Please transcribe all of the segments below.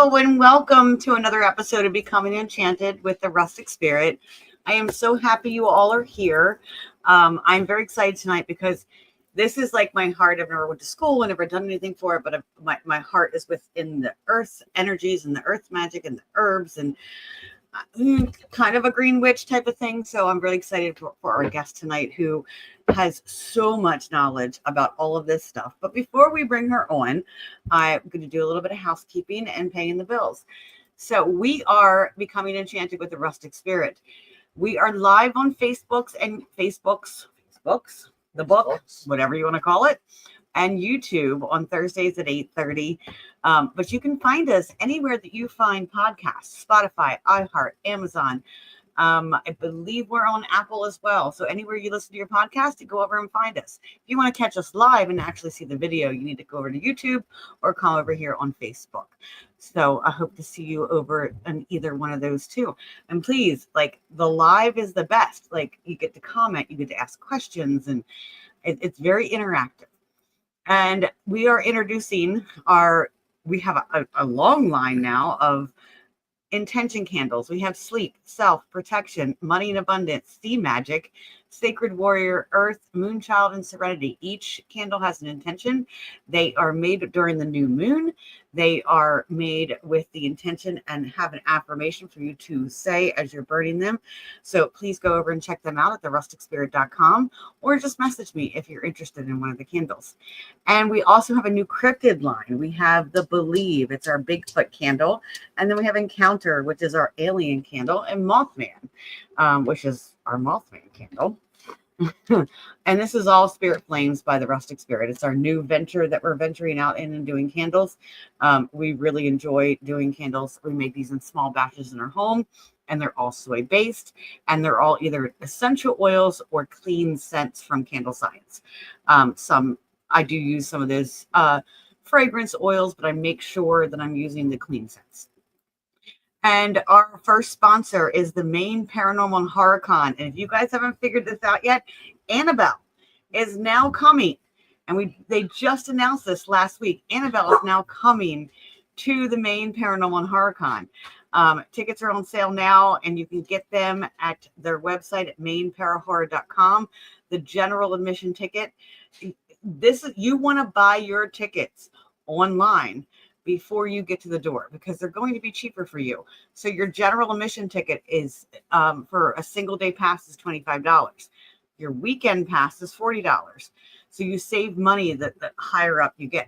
Hello and welcome to another episode of Becoming Enchanted with the Rustic Spirit. I am so happy you all are here. I'm very excited tonight because this is like my heart. I've never went to school, I've never done anything for it, but my heart is within the earth energies and the earth magic and the herbs and kind of a green witch type of thing. So I'm really excited for our guest tonight who has so much knowledge about all of this stuff. But before we bring her on, I'm going to do a little bit of housekeeping and paying the bills. So we are Becoming Enchanted with the Rustic Spirit. We are live on Facebooks, the book, whatever you want to call it, and YouTube on Thursdays at 8:30. But you can find us anywhere that you find podcasts, Spotify, iHeart, Amazon. I believe we're on Apple as well. So anywhere you listen to your podcast, you go over and find us. If you want to catch us live and actually see the video, you need to go over to YouTube or come over here on Facebook. So I hope to see you over on either one of those two. And please, like, the live is the best. Like, you get to comment, you get to ask questions, and it's very interactive. And we are introducing we have a long line now of intention candles. We have sleep, self, protection, money and abundance, sea magic, sacred warrior, earth, moonchild, and serenity. Each candle has an intention. They are made during the new moon. They are made with the intention and have an affirmation for you to say as you're burning them. So please go over and check them out at therusticspirit.com or just message me if you're interested in one of the candles. And we also have a new cryptid line. We have the Believe, it's our Bigfoot candle. And then we have Encounter, which is our alien candle, and Mothman, which is our Mothman candle. And this is all Spirit Flames by the Rustic Spirit. It's our new venture that we're venturing out in and doing candles. We really enjoy doing candles. We make these in small batches in our home, and they're all soy based, and they're all either essential oils or clean scents from Candle Science. I do use some of those fragrance oils, but I make sure that I'm using the clean scents. And our first sponsor is the Maine Paranormal and Horror Con. And if you guys haven't figured this out yet, Annabelle is now coming. And they just announced this last week. Annabelle is now coming to the Maine Paranormal and Horror Con. Tickets are on sale now, and you can get them at their website at mainparahorror.com. The general admission ticket. You want to buy your tickets online before you get to the door because they're going to be cheaper for you. So your general admission ticket is for a single day pass is $25. Your weekend pass is $40. So you save money the higher up you get.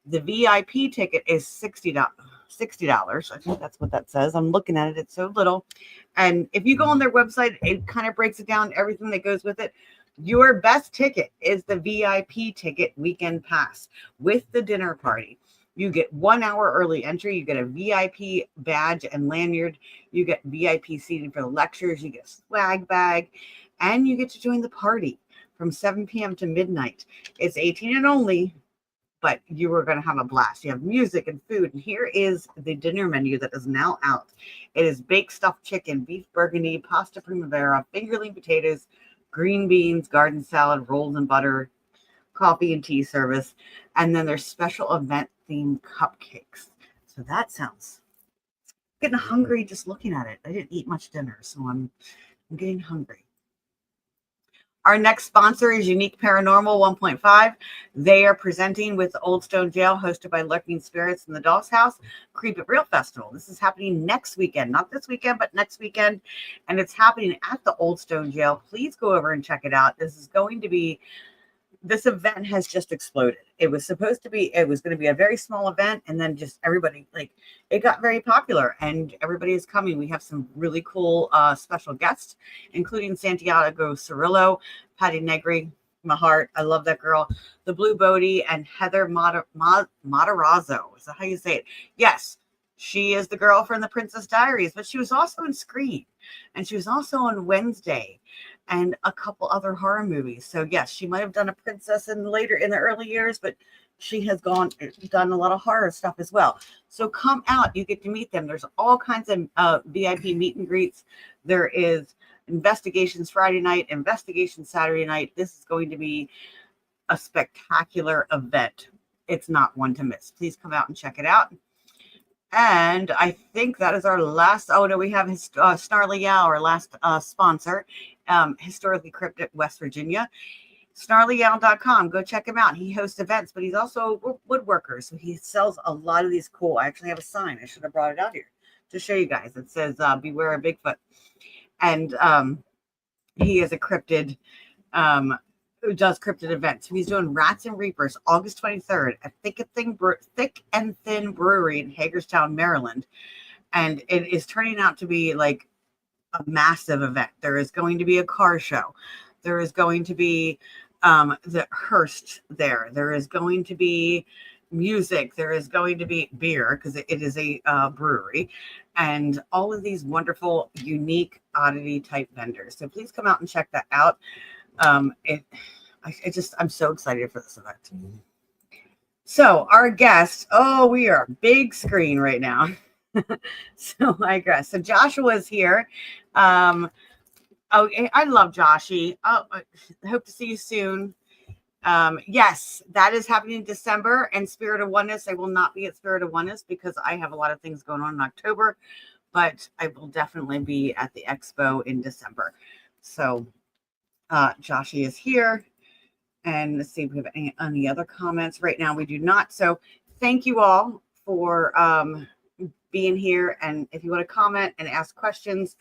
The VIP ticket is $60. I think that's what that says. I'm looking at it. It's so little. And if you go on their website, it kind of breaks it down, everything that goes with it. Your best ticket is the VIP ticket weekend pass with the dinner party. You get 1 hour early entry. You get a VIP badge and lanyard. You get VIP seating for the lectures. You get a swag bag. And you get to join the party from 7 p.m. to midnight. It's 18 and only, but you are going to have a blast. You have music and food. And here is the dinner menu that is now out. It is baked stuffed chicken, beef burgundy, pasta primavera, fingerling potatoes, green beans, garden salad, rolls and butter, coffee and tea service. And then there's special event themed cupcakes. So that sounds getting hungry just looking at it. I didn't eat much dinner, so I'm getting hungry. Our next sponsor is Unique Paranormal 1.5. They are presenting with Old Stone Jail, hosted by Lurking Spirits in the Doll's House, Creep It Real Festival. This is happening next weekend, not this weekend, but next weekend. And it's happening at the Old Stone Jail. Please go over and check it out. This event has just exploded. It was going to be a very small event, and then just everybody, it got very popular, and everybody is coming. We have some really cool special guests, including Santiago Cirillo, Patty Negri, my heart. I love that girl. The Blue Bodie, and Heather Matarazzo. Is that how you say it? Yes. She is the girl from the Princess Diaries, but she was also in Scream, and she was also on Wednesday, and a couple other horror movies. So yes, she might have done a princess in the early years, but she has done a lot of horror stuff as well. So come out, you get to meet them. There's all kinds of VIP meet and greets. There is investigations Friday night, investigations Saturday night. This is going to be a spectacular event. It's not one to miss. Please come out and check it out. And I think that is our last. Oh, no, we have his Snarly Owl, our last sponsor, Historically Cryptic, West Virginia. SnarlyOwl.com. Go check him out. He hosts events, but he's also a woodworker. So he sells a lot of these cool. I actually have a sign. I should have brought it out here to show you guys. It says, Beware of Bigfoot. And he is a cryptid, who does cryptid events. He's doing Rats and Reapers, August 23rd at Thick and Thin Brewery in Hagerstown, Maryland. And it is turning out to be like a massive event. There is going to be a car show. There is going to be the Hearst there. There is going to be music. There is going to be beer because it is a brewery, and all of these wonderful, unique oddity type vendors. So please come out and check that out. I'm so excited for this event. So our guest, we are big screen right now. So I guess so. Joshua is here. I love Joshy. I hope to see you soon. Yes, that is happening in December. And Spirit of Oneness, I will not be at Spirit of Oneness because I have a lot of things going on in October, but I will definitely be at the expo in December. So Joshy is here. And let's see if we have any other comments. Right now we do not. So thank you all for being here. And if you want to comment and ask questions,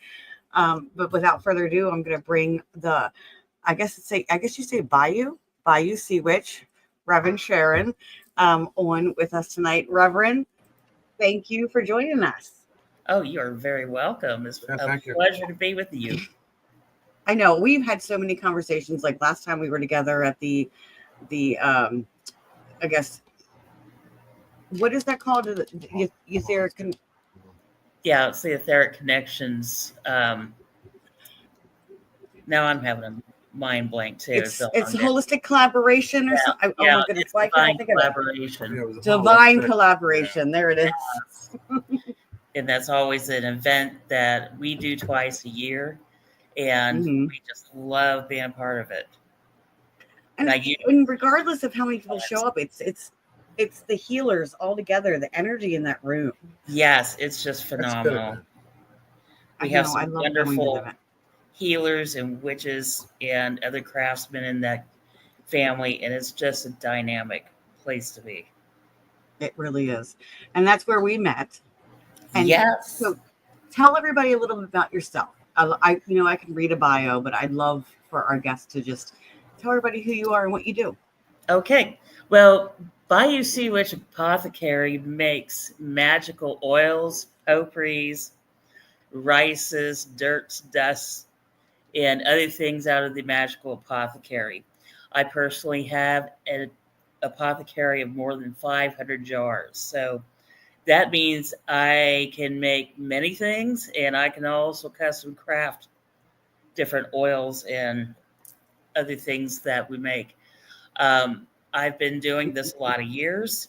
but without further ado, I'm going to bring I guess you say Bayou Seawitch, Rev Sharon, on with us tonight. Reverend, thank you for joining us. Oh, you are very welcome. It's a pleasure to be with you. I know we've had so many conversations. Like last time we were together at the I guess, what is that called? The etheric. Yeah, it's the etheric connections. Now I'm having a mind blank too. It's holistic collaboration or something. Yeah, oh my goodness, it's divine collaboration. Divine collaboration. There it is. And that's always an event that we do twice a year, and we just love being a part of it. And regardless of how many people show up, it's the healers all together. The energy in that room. Yes, it's just phenomenal. We have some wonderful healers and witches and other craftsmen in that family, and it's just a dynamic place to be. It really is. And that's where we met. And yes. So tell everybody a little bit about yourself. I can read a bio, but I'd love for our guests to just tell everybody who you are and what you do. Okay. Well, Bayou Seawitch Apothecary makes magical oils, potpourris, rices, dirts, dusts, and other things out of the magical apothecary. I personally have an apothecary of more than 500 jars. So that means I can make many things, and I can also custom craft different oils and other things that we make. I've been doing this a lot of years.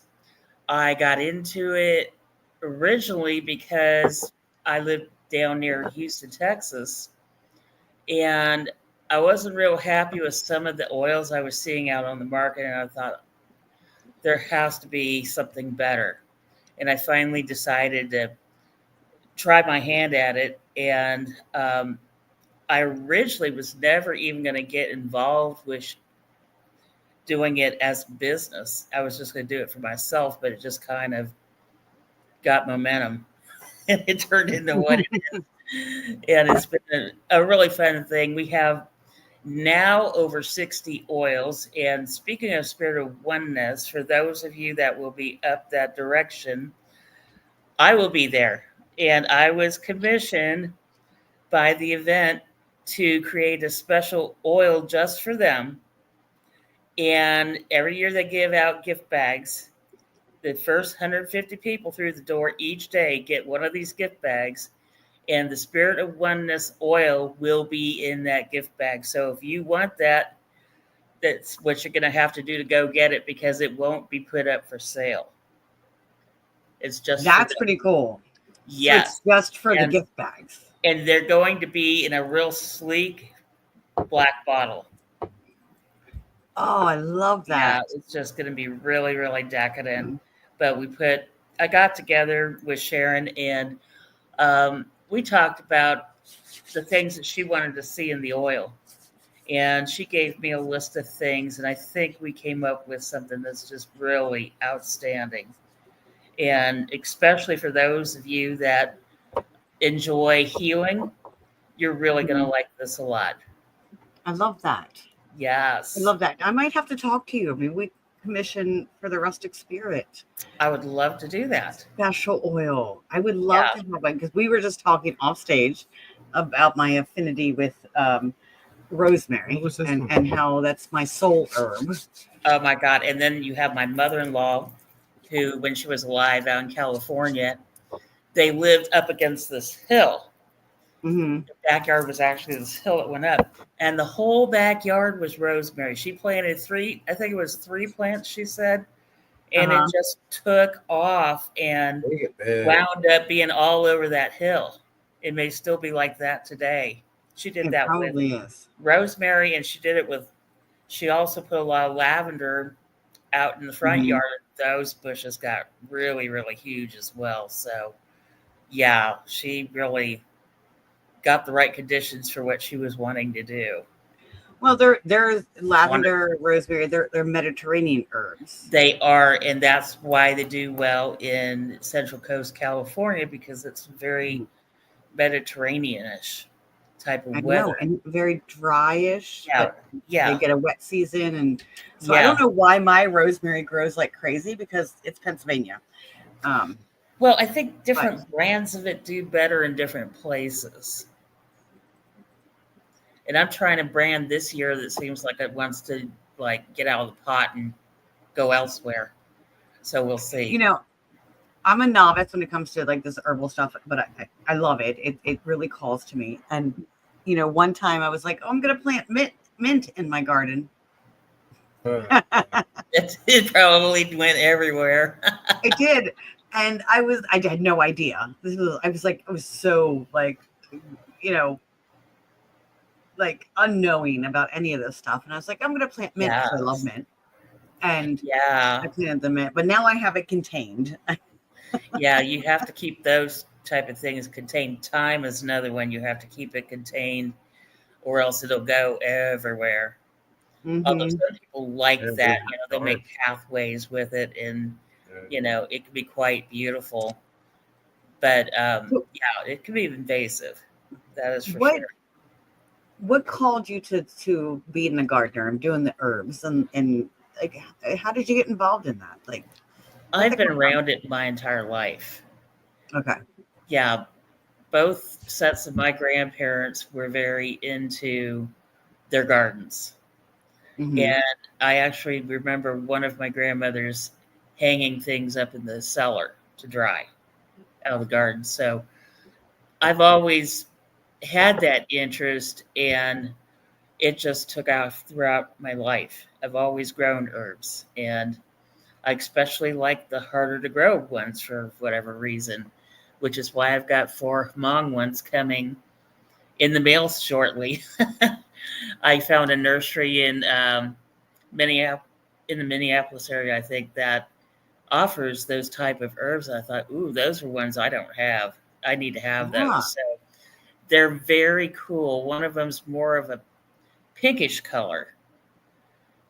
I got into it originally because I lived down near Houston, Texas, and I wasn't real happy with some of the oils I was seeing out on the market, and I thought there has to be something better. And I finally decided to try my hand at it, and I originally was never even going to get involved with doing it as business. I was just going to do it for myself, but it just kind of got momentum, and it turned into what it is. And it's been a really fun thing. We have now over 60 oils. And speaking of Spirit of Oneness, for those of you that will be up that direction, I will be there. And I was commissioned by the event to create a special oil just for them. And every year they give out gift bags. The first 150 people through the door each day get one of these gift bags, and the Spirit of Oneness oil will be in that gift bag. So if you want that, that's what you're going to have to do to go get it, because it won't be put up for sale. It's just pretty cool. Yes. So it's just for the gift bags. And they're going to be in a real sleek black bottle. Oh, I love that. Yeah, it's just going to be really, really decadent. But we put I got together with Sharon, and we talked about the things that she wanted to see in the oil. And she gave me a list of things, and I think we came up with something that's just really outstanding. And especially for those of you that enjoy healing, you're really going to like this a lot. I love that. I Yes. love that. I might have to talk to you. Maybe we commission for the Rustic Spirit I would love to do that. special oil. I would love Yeah. to have one because we were just talking off stage about my affinity with rosemary and how that's my soul herb. Oh my God. And then you have my mother-in-law, who, when she was alive out in California, they lived up against this hill. Mm-hmm. The backyard was actually this hill that went up, and the whole backyard was rosemary. She planted I think it was 3 plants, she said, and it just took off and wound up being all over that hill. It may still be like that today. She did that probably with rosemary, and she also put a lot of lavender out in the front yard. Those bushes got really, really huge as well. So, yeah, she really got the right conditions for what she was wanting to do. Well, they're lavender, rosemary. They're Mediterranean herbs. They are, and that's why they do well in Central Coast California, because it's very Mediterranean-ish type of weather. Know, and very dryish. Yeah, but they get a wet season, and so I don't know why my rosemary grows like crazy because it's Pennsylvania. Well, I think different brands of it do better in different places. And I'm trying a brand this year that seems like it wants to get out of the pot and go elsewhere. So we'll see. You know, I'm a novice when it comes to this herbal stuff, but I love it. It really calls to me. And one time I was like, oh, I'm gonna plant mint in my garden. It probably went everywhere. It did. And I had no idea. I was so unknowing about any of this stuff. And I was like, I'm going to plant mint because I love mint. And I planted the mint, but now I have it contained. Yeah, you have to keep those type of things contained. Thyme is another one. You have to keep it contained or else it'll go everywhere. Although some people like that, they'll make pathways with it, and it can be quite beautiful. But it can be invasive. That is for sure. What called you to being a gardener and doing the herbs and how did you get involved in that? I've been around it my entire life. Okay. Yeah, both sets of my grandparents were very into their gardens. Mm-hmm. And I actually remember one of my grandmothers hanging things up in the cellar to dry out of the garden. So I've always had that interest, and it just took off throughout my life. I've always grown herbs, and I especially like the harder to grow ones for whatever reason, which is why I've got 4 Hmong ones coming in the mail shortly. I found a nursery in the Minneapolis area, I think, that offers those type of herbs. And I thought, ooh, those are ones I don't have. I need to have those. So they're very cool. One of them's more of a pinkish color,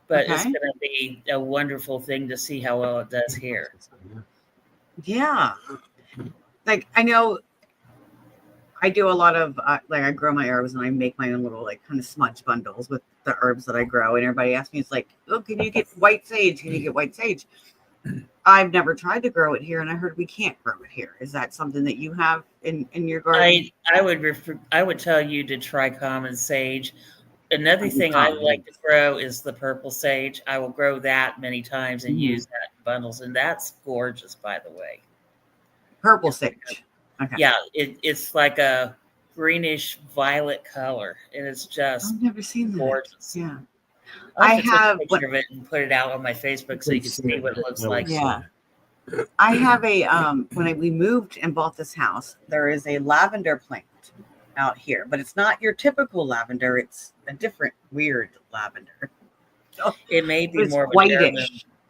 but it's going to be a wonderful thing to see how well it does here. Yeah. I know I do a lot of, I grow my herbs and I make my own little kind of smudge bundles with the herbs that I grow. And everybody asks me, it's like, oh, can you get white sage? Can you get white sage? I've never tried to grow it here, and I heard we can't grow it here. Is that something that you have in your garden? I would tell you to try common sage. Another thing I like to grow is the purple sage. I will grow that many times and use that in bundles, and that's gorgeous, by the way. Purple sage. Okay. Yeah, it's like a greenish violet color, and it's just I've never seen gorgeous. That. Yeah. I have a picture of it and put it out on my Facebook so you can see what it looks like. Yeah. I have a when we moved and bought this house, there is a lavender plant out here, but it's not your typical lavender. It's a different weird lavender. It may be more of an heirloom.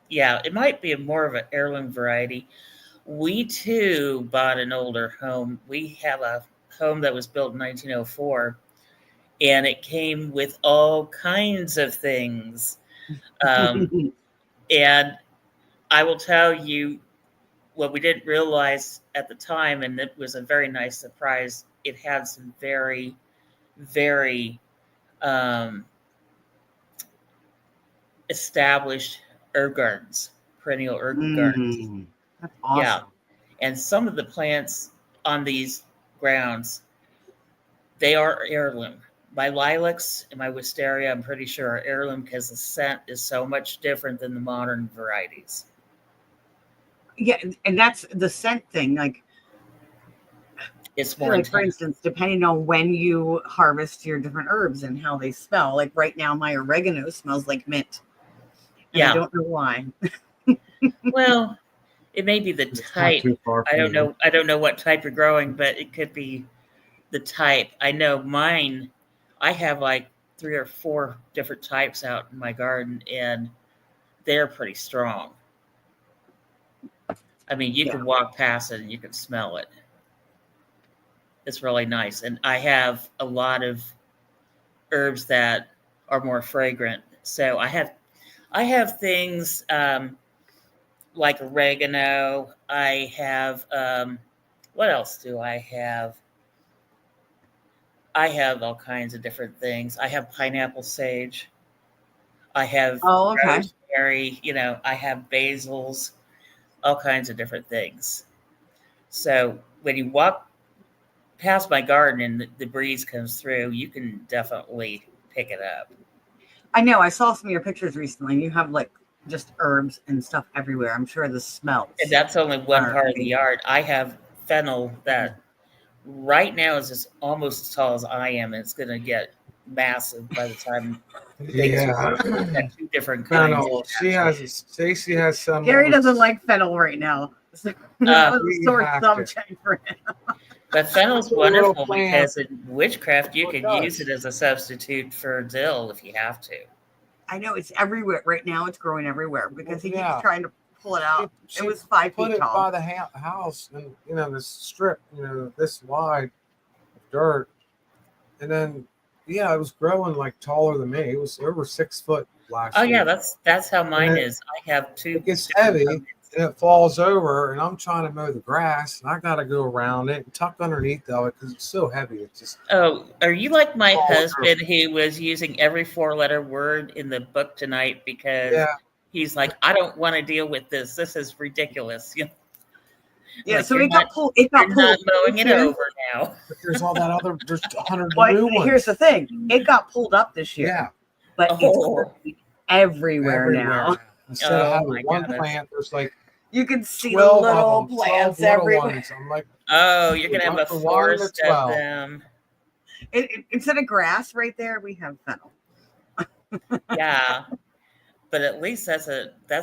Yeah, it might be more of an heirloom variety. We too bought an older home. We have a home that was built in 1904, and it came with all kinds of things. And I will tell you what we didn't realize at the time, and it was a very nice surprise. It had some very, very established herb gardens, perennial herb gardens. That's Yeah. awesome. And some of the plants on these grounds, they are heirloom. My lilacs and my wisteria, I'm pretty sure, are heirloom because the scent is so much different than the modern varieties. Yeah, and that's the scent thing. Like, It's more for instance, depending on when you harvest your different herbs and how they smell. Like right now, my oregano smells like mint. And Yeah. I don't know why. Well, it may be the type. I don't know. I don't know what type you're growing, but it could be the type. I know mine. I have like 3 or 4 different types out in my garden, and they're pretty strong. I mean, you can walk past it and you can smell it. It's really nice. And I have a lot of herbs that are more fragrant. So I have things like oregano. I have what else do I have? I have all kinds of different things. I have pineapple sage. I have rosemary, I have basils, all kinds of different things. So when you walk past my garden and the breeze comes through, you can definitely pick it up. I know. I saw some of your pictures recently. You have like just herbs and stuff everywhere. I'm sure the smells. And that's only one part of the yard. I have fennel that right now is just almost as tall as I am, and it's going to get massive by the time. Yeah, 2 different kinds. fennel. Stacy has some. Gary doesn't like fennel right now. So that was a sore subject for him. But fennel's wonderful because in witchcraft you can use it as a substitute for dill if you have to. I know it's everywhere right now. It's growing everywhere because he keeps trying to pull it out. It was 5 feet tall. Put it by the house, and this strip, this wide of dirt, and then it was growing like taller than me. It was over 6 foot last year. Yeah, that's how mine is. I have 2. It gets heavy and it falls over, and I'm trying to mow the grass, and I got to go around it and tuck underneath of it because it's so heavy. It's just. Oh, are you like my husband who was using every 4-letter word in the book tonight because he's like, I don't want to deal with this. This is ridiculous. Yeah, like, so it got pulled. It got pulled. Not mowing it over now. But there's all that other. There's 100 new ones. Here's the thing: it got pulled up this year. Yeah, but it's everywhere now. Instead of having one plant, there's like you can see the little them, plants everywhere. I'm like, you're gonna have a forest of them. Instead of grass, right there, we have fennel. Yeah. But at least that's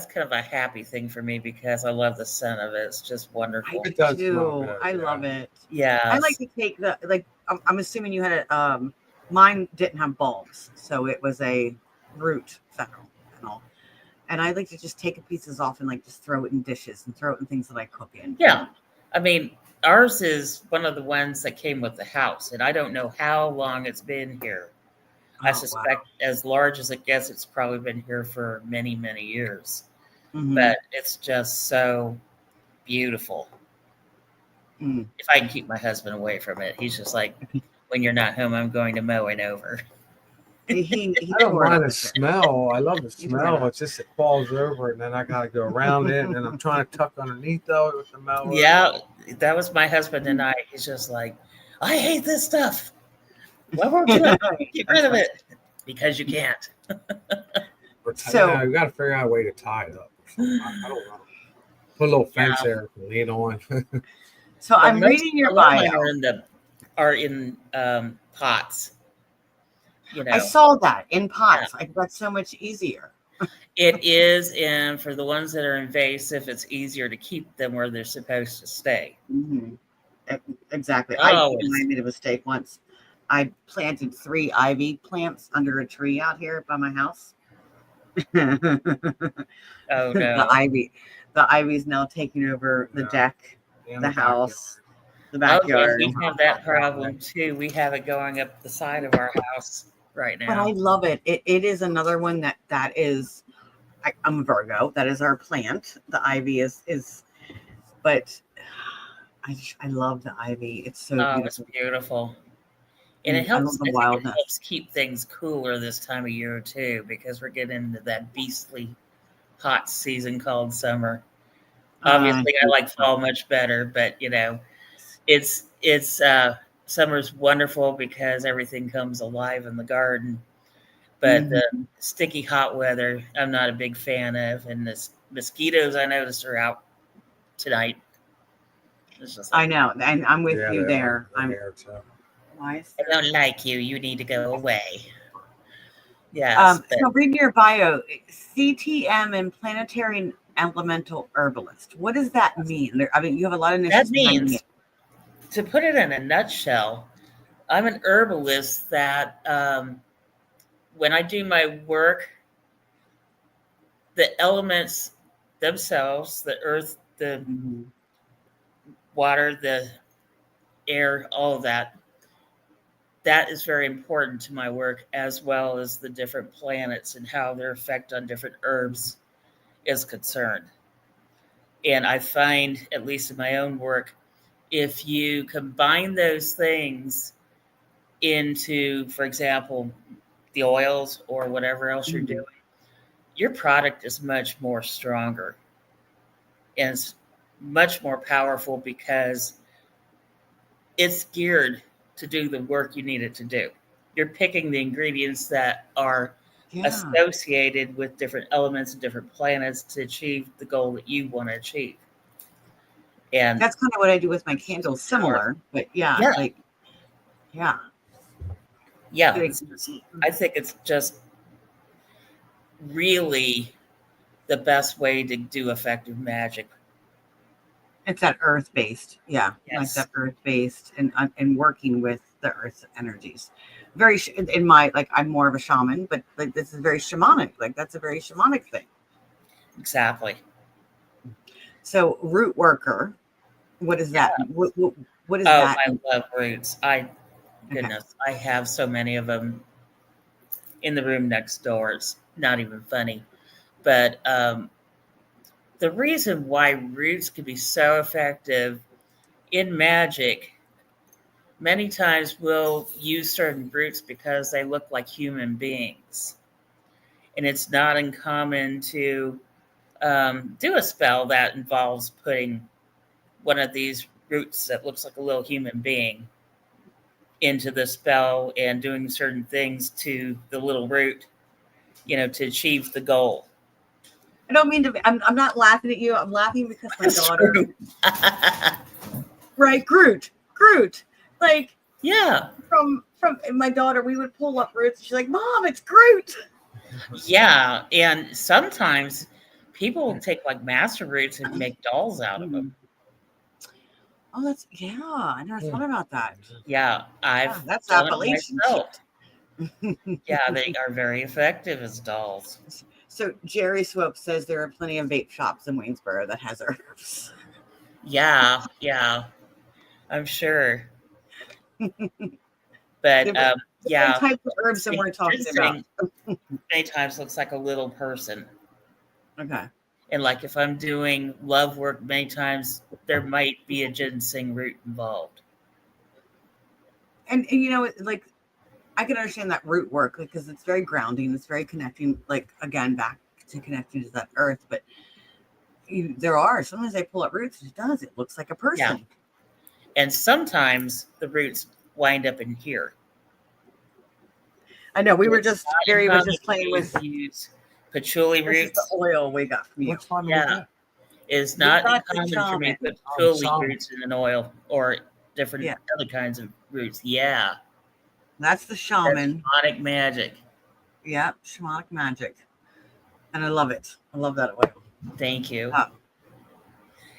kind of a happy thing for me because I love the scent of it. It's just wonderful. It does too. I love it. Yeah. I like to take I'm assuming you had mine didn't have bulbs, so it was a root fennel. And I like to just take the pieces off and like just throw it in dishes and throw it in things that I cook in. Yeah. I mean, ours is one of the ones that came with the house, and I don't know how long it's been here. I suspect as large as it gets, it's probably been here for many, many years. Mm-hmm. But it's just so beautiful. Mm. If I can keep my husband away from it, he's just like, when you're not home, I'm going to mow it over. I don't mind the smell. I love the smell. It's just it falls over, and then I got to go around it, and then I'm trying to tuck underneath though with the mower. Yeah, that was my husband and I. He's just like, I hate this stuff. Why won't you get rid of it? Because you can't. So you got to figure out a way to tie it up. I don't know. Put a little fence there and lean on. So I'm reading your bio. Are in pots. I saw that in pots. Like that's so much easier. It is, and for the ones that are invasive, it's easier to keep them where they're supposed to stay. Mm-hmm. Exactly. I made a mistake once. I planted 3 ivy plants under a tree out here by my house. Oh no! The ivy. the ivy's now taking over the deck, And the house, the Oh, yeah, backyard. we have that problem too. We have it going up the side of our house right But I now. love it. It is another one that is. I'm a Virgo. That is our plant. The ivy is. But I love the ivy. It's so Oh, it's beautiful. beautiful. And it I helps, love the I think it wildness. helps keep things cooler this time of year too, because we're getting into that beastly hot season called summer. Obviously, I like fall much better, but it's summer's wonderful because everything comes alive in the garden. But the sticky hot weather, I'm not a big fan of, and the mosquitoes I noticed are out tonight. It's just I like, know, and I'm with Yeah, you they there. are. I'm. They are too. Why is I there? don't like you. You need to go away. Yes, but So reading your bio, CTM and Planetary and Elemental Herbalist. What does that mean? I mean, you have a lot of that initials behind means, you. to put it in a nutshell, I'm an herbalist that when I do my work, the elements themselves, the earth, the water, the air, all of that, that is very important to my work, as well as the different planets and how their effect on different herbs is concerned. And I find, at least in my own work, if you combine those things into, for example, the oils or whatever else you're doing, your product is much more stronger and it's much more powerful because it's geared to do the work you need it to do. You're picking the ingredients that are associated with different elements and different planets to achieve the goal that you want to achieve. And That's kind of what I do with my candles, similar, but yeah. I think it's just really the best way to do effective magic. It's that earth-based, like that earth-based, and working with the earth's energies. Very in my I'm more of a shaman, but this is very shamanic. That's a very shamanic thing. Exactly. So Rootworker, what is that? What is that? Oh, I love roots. Goodness, I have so many of them in the room next door. It's not even funny. But the reason why roots can be so effective in magic, many times we'll use certain roots because they look like human beings. And it's not uncommon to do a spell that involves putting one of these roots that looks like a little human being into the spell and doing certain things to the little root, to achieve the goal. I don't mean to. I'm not laughing at you. I'm laughing because my daughter. Right, Groot. From my daughter, we would pull up roots. And she's like, "Mom, it's Groot." Yeah, and sometimes people take master roots and make dolls out of them. Oh, I never thought about that. Yeah, that's done Appalachian it myself. Yeah, they are very effective as dolls. So Jerry Swope says there are plenty of vape shops in Waynesboro that has herbs. Yeah, I'm sure. But different types of herbs that we're talking about. Many times looks like a little person. Okay. And if I'm doing love work, many times there might be a ginseng root involved. And I can understand that root work because it's very grounding. It's very connecting, again, back to connecting to that earth. But sometimes they pull up roots. It looks like a person. Yeah. And sometimes the roots wind up in here. I know. Jerry was just playing with patchouli roots. This is the oil we got from you. Which one? It's not common for me to put patchouli roots in an oil or different other kinds of roots. Yeah. That's the shaman. That's shamanic magic. Yeah, shamanic magic. And I love it. I love that oil. Thank you.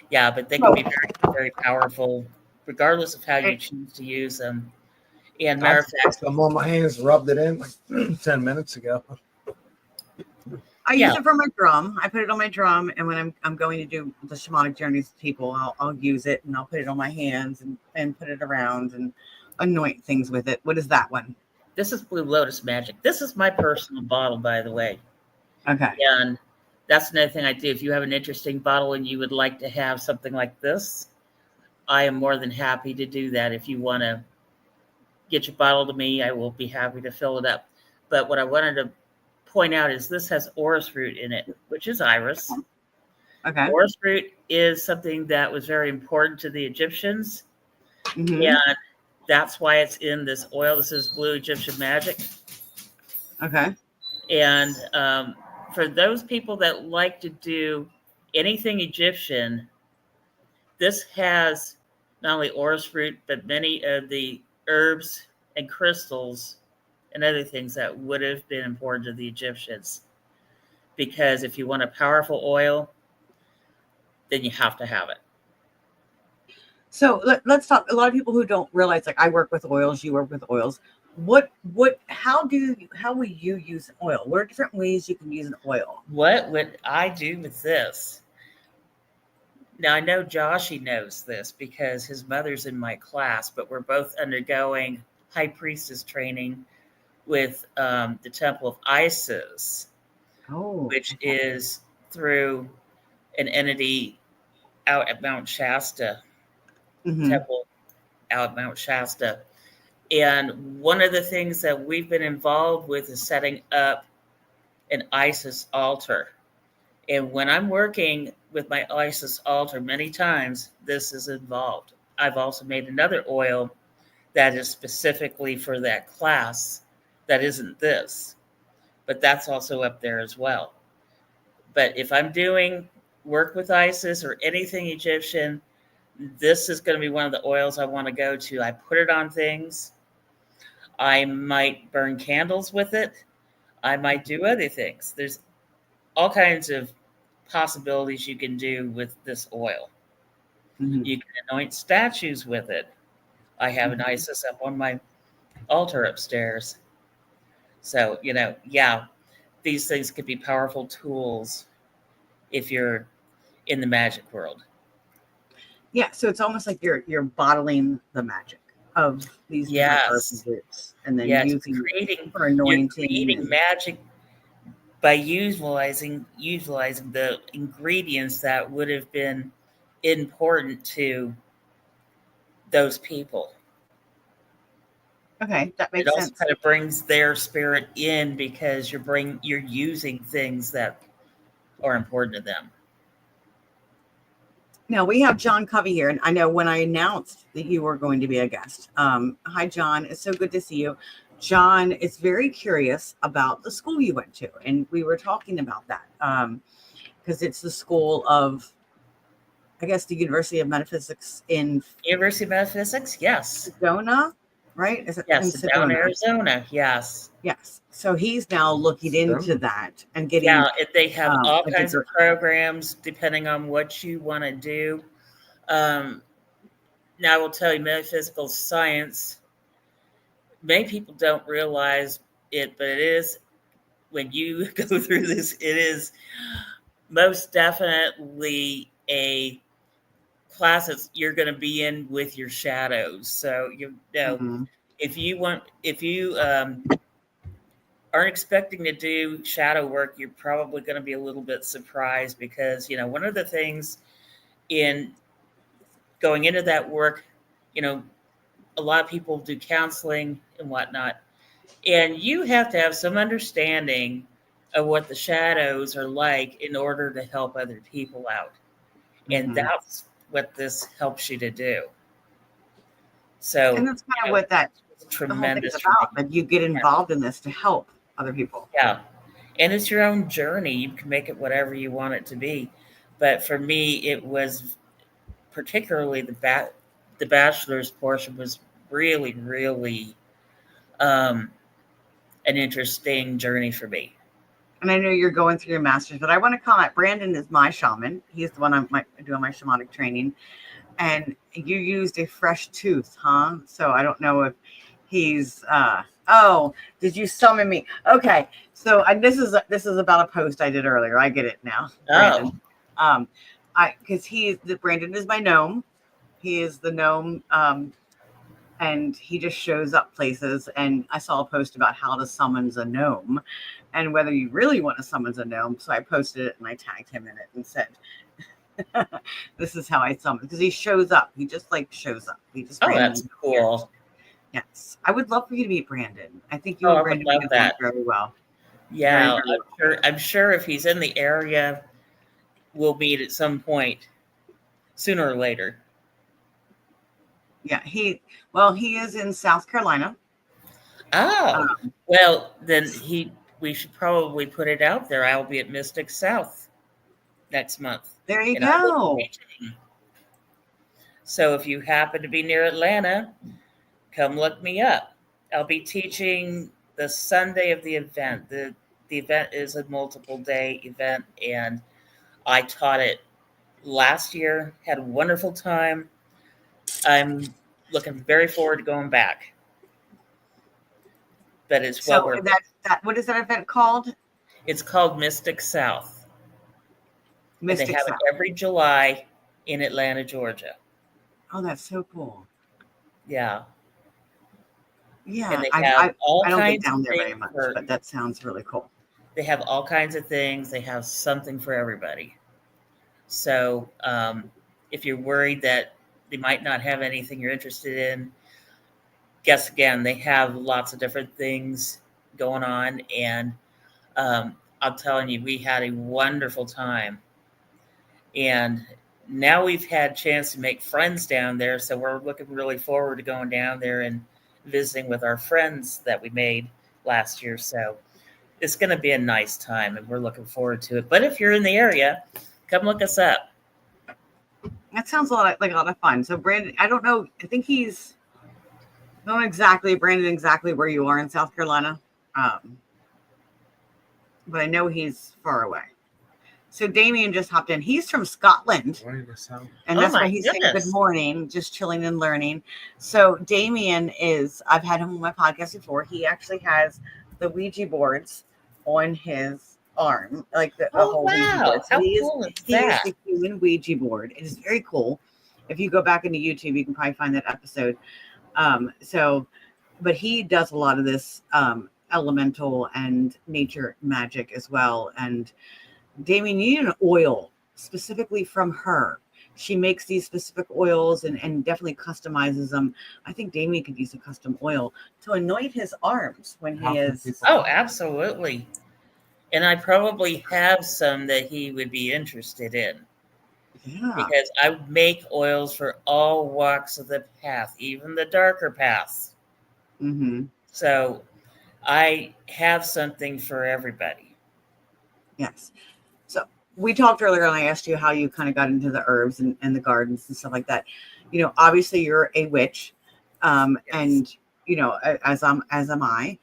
Yeah, but they can be very, very powerful, regardless of how you choose to use them. And matter of fact, I'm on my hands, rubbed it in 10 minutes ago. I Yeah. use it for my drum. I put it on my drum, and when I'm going to do the shamanic journeys with people, I'll use it, and I'll put it on my hands and put it around and anoint things with it. What is that one? This is Blue Lotus Magic. This is my personal bottle, by the way. Okay. And that's another thing I do. If you have an interesting bottle and you would like to have something like this, I am more than happy to do that. If you want to get your bottle to me, I will be happy to fill it up. But what I wanted to point out is this has orris root in it, which is iris. Okay. Orris root is something that was very important to the Egyptians. Mhm. And that's why it's in this oil. This is Blue Egyptian Magic. Okay. And for those people that like to do anything Egyptian, this has not only orris root, but many of the herbs and crystals and other things that would have been important to the Egyptians. Because if you want a powerful oil, then you have to have it. So let's talk. A lot of people who don't realize, like I work with oils, you work with oils. How will you use oil? What are different ways you can use an oil? What would I do with this? Now, I know Joshi knows this because his mother's in my class, but we're both undergoing high priestess training with the Temple of Isis, which is through an entity out at Mount Shasta, temple out at Mount Shasta. And one of the things that we've been involved with is setting up an Isis altar. And when I'm working with my Isis altar, many times this is involved. I've also made another oil that is specifically for that class that isn't this, but that's also up there as well. But if I'm doing work with Isis or anything Egyptian, this is going to be one of the oils I want to go to. I put it on things. I might burn candles with it. I might do other things. There's all kinds of possibilities you can do with this oil. You can anoint statues with it. I have an Isis up on my altar upstairs. So, these things could be powerful tools if you're in the magic world. Yeah, so it's almost like you're bottling the magic of these different herbs and roots, and then using for anointing. You're creating magic by utilizing the ingredients that would have been important to those people. Okay, that makes sense. It also kind of brings their spirit in because you're using things that are important to them. Now we have John Covey here, and I know when I announced that you were going to be a guest. Hi, John. It's so good to see you. John is very curious about the school you went to, and we were talking about that because it's the school of, I guess, the University of Metaphysics in University of Metaphysics, yes. Sedona, right? Is it down in Arizona, yes. Yes. So he's now looking into that and getting. Yeah, they have all kinds of programs depending on what you want to do. Now, I will tell you, Metaphysical Science, many people don't realize it, but it is, when you go through this, it is most definitely a class that you're going to be in with your shadows. So, if you aren't expecting to do shadow work, you're probably going to be a little bit surprised because, one of the things in going into that work, a lot of people do counseling and whatnot, and you have to have some understanding of what the shadows are like in order to help other people out. And that's what this helps you to do. So, and that's kind of what that tremendous about, that you get involved in this to help other people. Yeah. And it's your own journey. You can make it whatever you want it to be. But for me, it was particularly the bachelor's portion was really, really an interesting journey for me. And I know you're going through your master's, but I want to comment. Brandon is my shaman. He's the one I'm doing my shamanic training. And you used a fresh tooth, huh? So I don't know if he's Oh, did you summon me? Okay, so this is about a post I did earlier. I get it now, Brandon. Because Brandon is my gnome. He is the gnome, and he just shows up places. And I saw a post about how to summon a gnome, and whether you really want to summon a gnome. So I posted it and I tagged him in it and said, "This is how I summon." Because he shows up. He just like shows up. He just that's cool. Yes, I would love for you to meet Brandon. I think you I and would Brandon love get that. along very well. Yeah, Very, very I'm sure if he's in the area, we'll meet at some point, sooner or later. Yeah, he is in South Carolina. Oh, well, then we should probably put it out there. I'll be at Mystic South next month. There you and I will go. be teaching. So if you happen to be near Atlanta, come look me up. I'll be teaching the Sunday of the event. The event is a multiple day event, and I taught it last year, had a wonderful time. I'm looking very forward to going back. But it's So well worth that what is that event called? It's called Mystic South. Mystic and they have South. it every July in Atlanta, Georgia. Oh, that's so cool. Yeah. Yeah, And they have I don't get down there very much, but that sounds really cool. They have all kinds of things. They have something for everybody. So if you're worried that they might not have anything you're interested in, guess again, they have lots of different things going on. And I'm telling you, we had a wonderful time. And now we've had a chance to make friends down there. So we're looking really forward to going down there and visiting with our friends that we made last year. So it's going to be a nice time, and we're looking forward to it. But if you're in the area, come look us up. That sounds like a lot of fun. So Brandon, I don't know. I think he's not exactly where you are in South Carolina, but I know he's far away. So Damien just hopped in. He's from Scotland, and that's why he's saying good morning, just chilling and learning. So Damien I've had him on my podcast before. He actually has the Ouija boards on his arm, like a whole Ouija board. So he is the human Ouija board. It is very cool. If you go back into YouTube, you can probably find that episode. But he does a lot of this elemental and nature magic as well. And Damien, you need an oil specifically from her. She makes these specific oils and definitely customizes them. I think Damien could use a custom oil to anoint his arms when he is. Oh, absolutely. And I probably have some that he would be interested in. Yeah. Because I make oils for all walks of the path, even the darker paths. Mm-hmm. So I have something for everybody. Yes. So we talked earlier and I asked you how you kind of got into the herbs and the gardens and stuff like that. You know, obviously you're a witch. And, you know, as am I.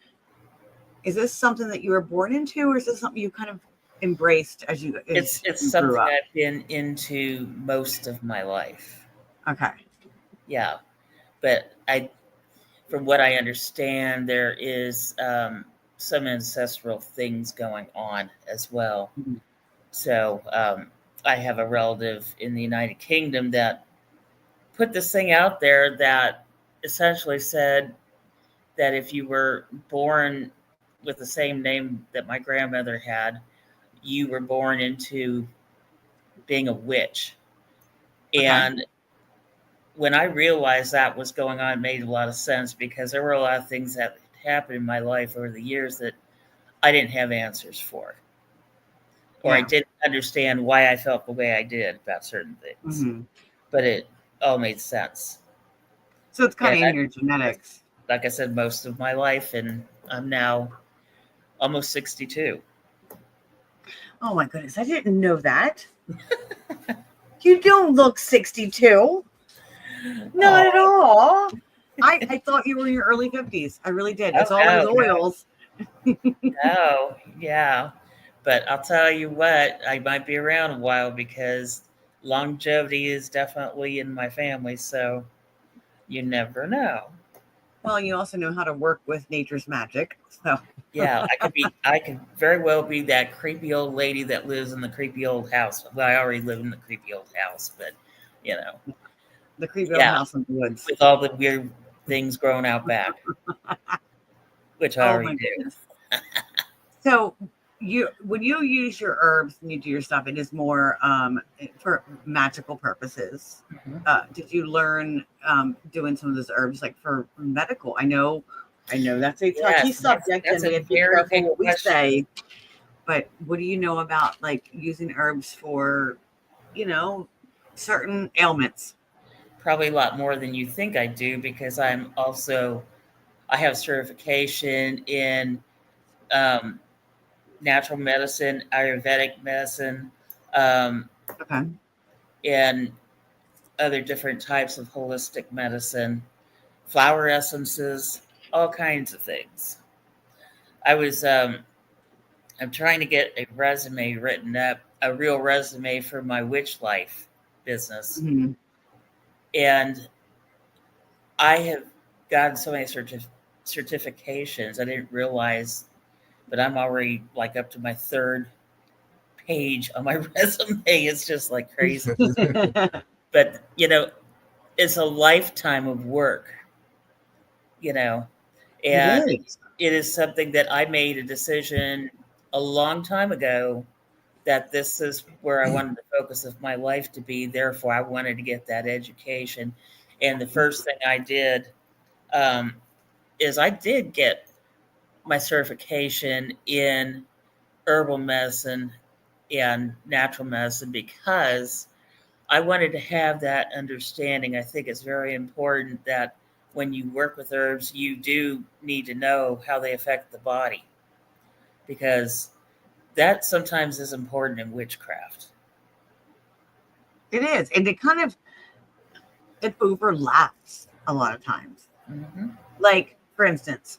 Is this something that you were born into, or is this something you kind of embraced as you It's something I've been into most of my life. Okay. Yeah. But from what I understand, there is some ancestral things going on as well. Mm-hmm. So I have a relative in the United Kingdom that put this thing out there that essentially said that if you were born with the same name that my grandmother had, you were born into being a witch. Okay. And when I realized that was going on, it made a lot of sense, because there were a lot of things that happened in my life over the years that I didn't have answers for. Or I didn't understand why I felt the way I did about certain things. Mm-hmm. But it all made sense. So it's kind of in your genetics. Like I said, most of my life, and I'm now almost 62. Oh my goodness, I didn't know that. You don't look 62. Not at all. I thought you were in your early 50s. I really did. It's all those oils. Oh, yeah. But I'll tell you what, I might be around a while, because longevity is definitely in my family, so you never know. Well, you also know how to work with nature's magic. So Yeah, I could very well be that creepy old lady that lives in the creepy old house. Well, I already live in the creepy old house, but you know, the creepy old yeah, house in the woods. with all the weird things growing out back, which I Oh already my do. goodness. So when you use your herbs and you do your stuff, it is more for magical purposes. Mhm. Did you learn doing some of those herbs like for medical? I know that's a touchy Yes, subject that's and we a have to be very careful big what we question. say. But what do you know about like using herbs for, certain ailments? Probably a lot more than you think I do because I have certification in um, natural medicine, Ayurvedic medicine, um, Okay. and other different types of holistic medicine, flower essences, all kinds of things. I was I'm trying to get a resume written up, a real resume for my witch life business, Mhm. and I have gotten so many certifications. I didn't realize, but I'm already like up to my third page on my resume. It's just like crazy. But, it's a lifetime of work, you know, It and is. it is something that I made a decision a long time ago that this is where I wanted the focus of my life to be. Therefore, I wanted to get that education. And the first thing I did um, is I did get my certification in herbal medicine and natural medicine because I wanted to have that understanding. I think it's very important that when you work with herbs, you do need to know how they affect the body because that sometimes is important in witchcraft. It is. And it overlaps a lot of times. Mm-hmm. Like, for instance,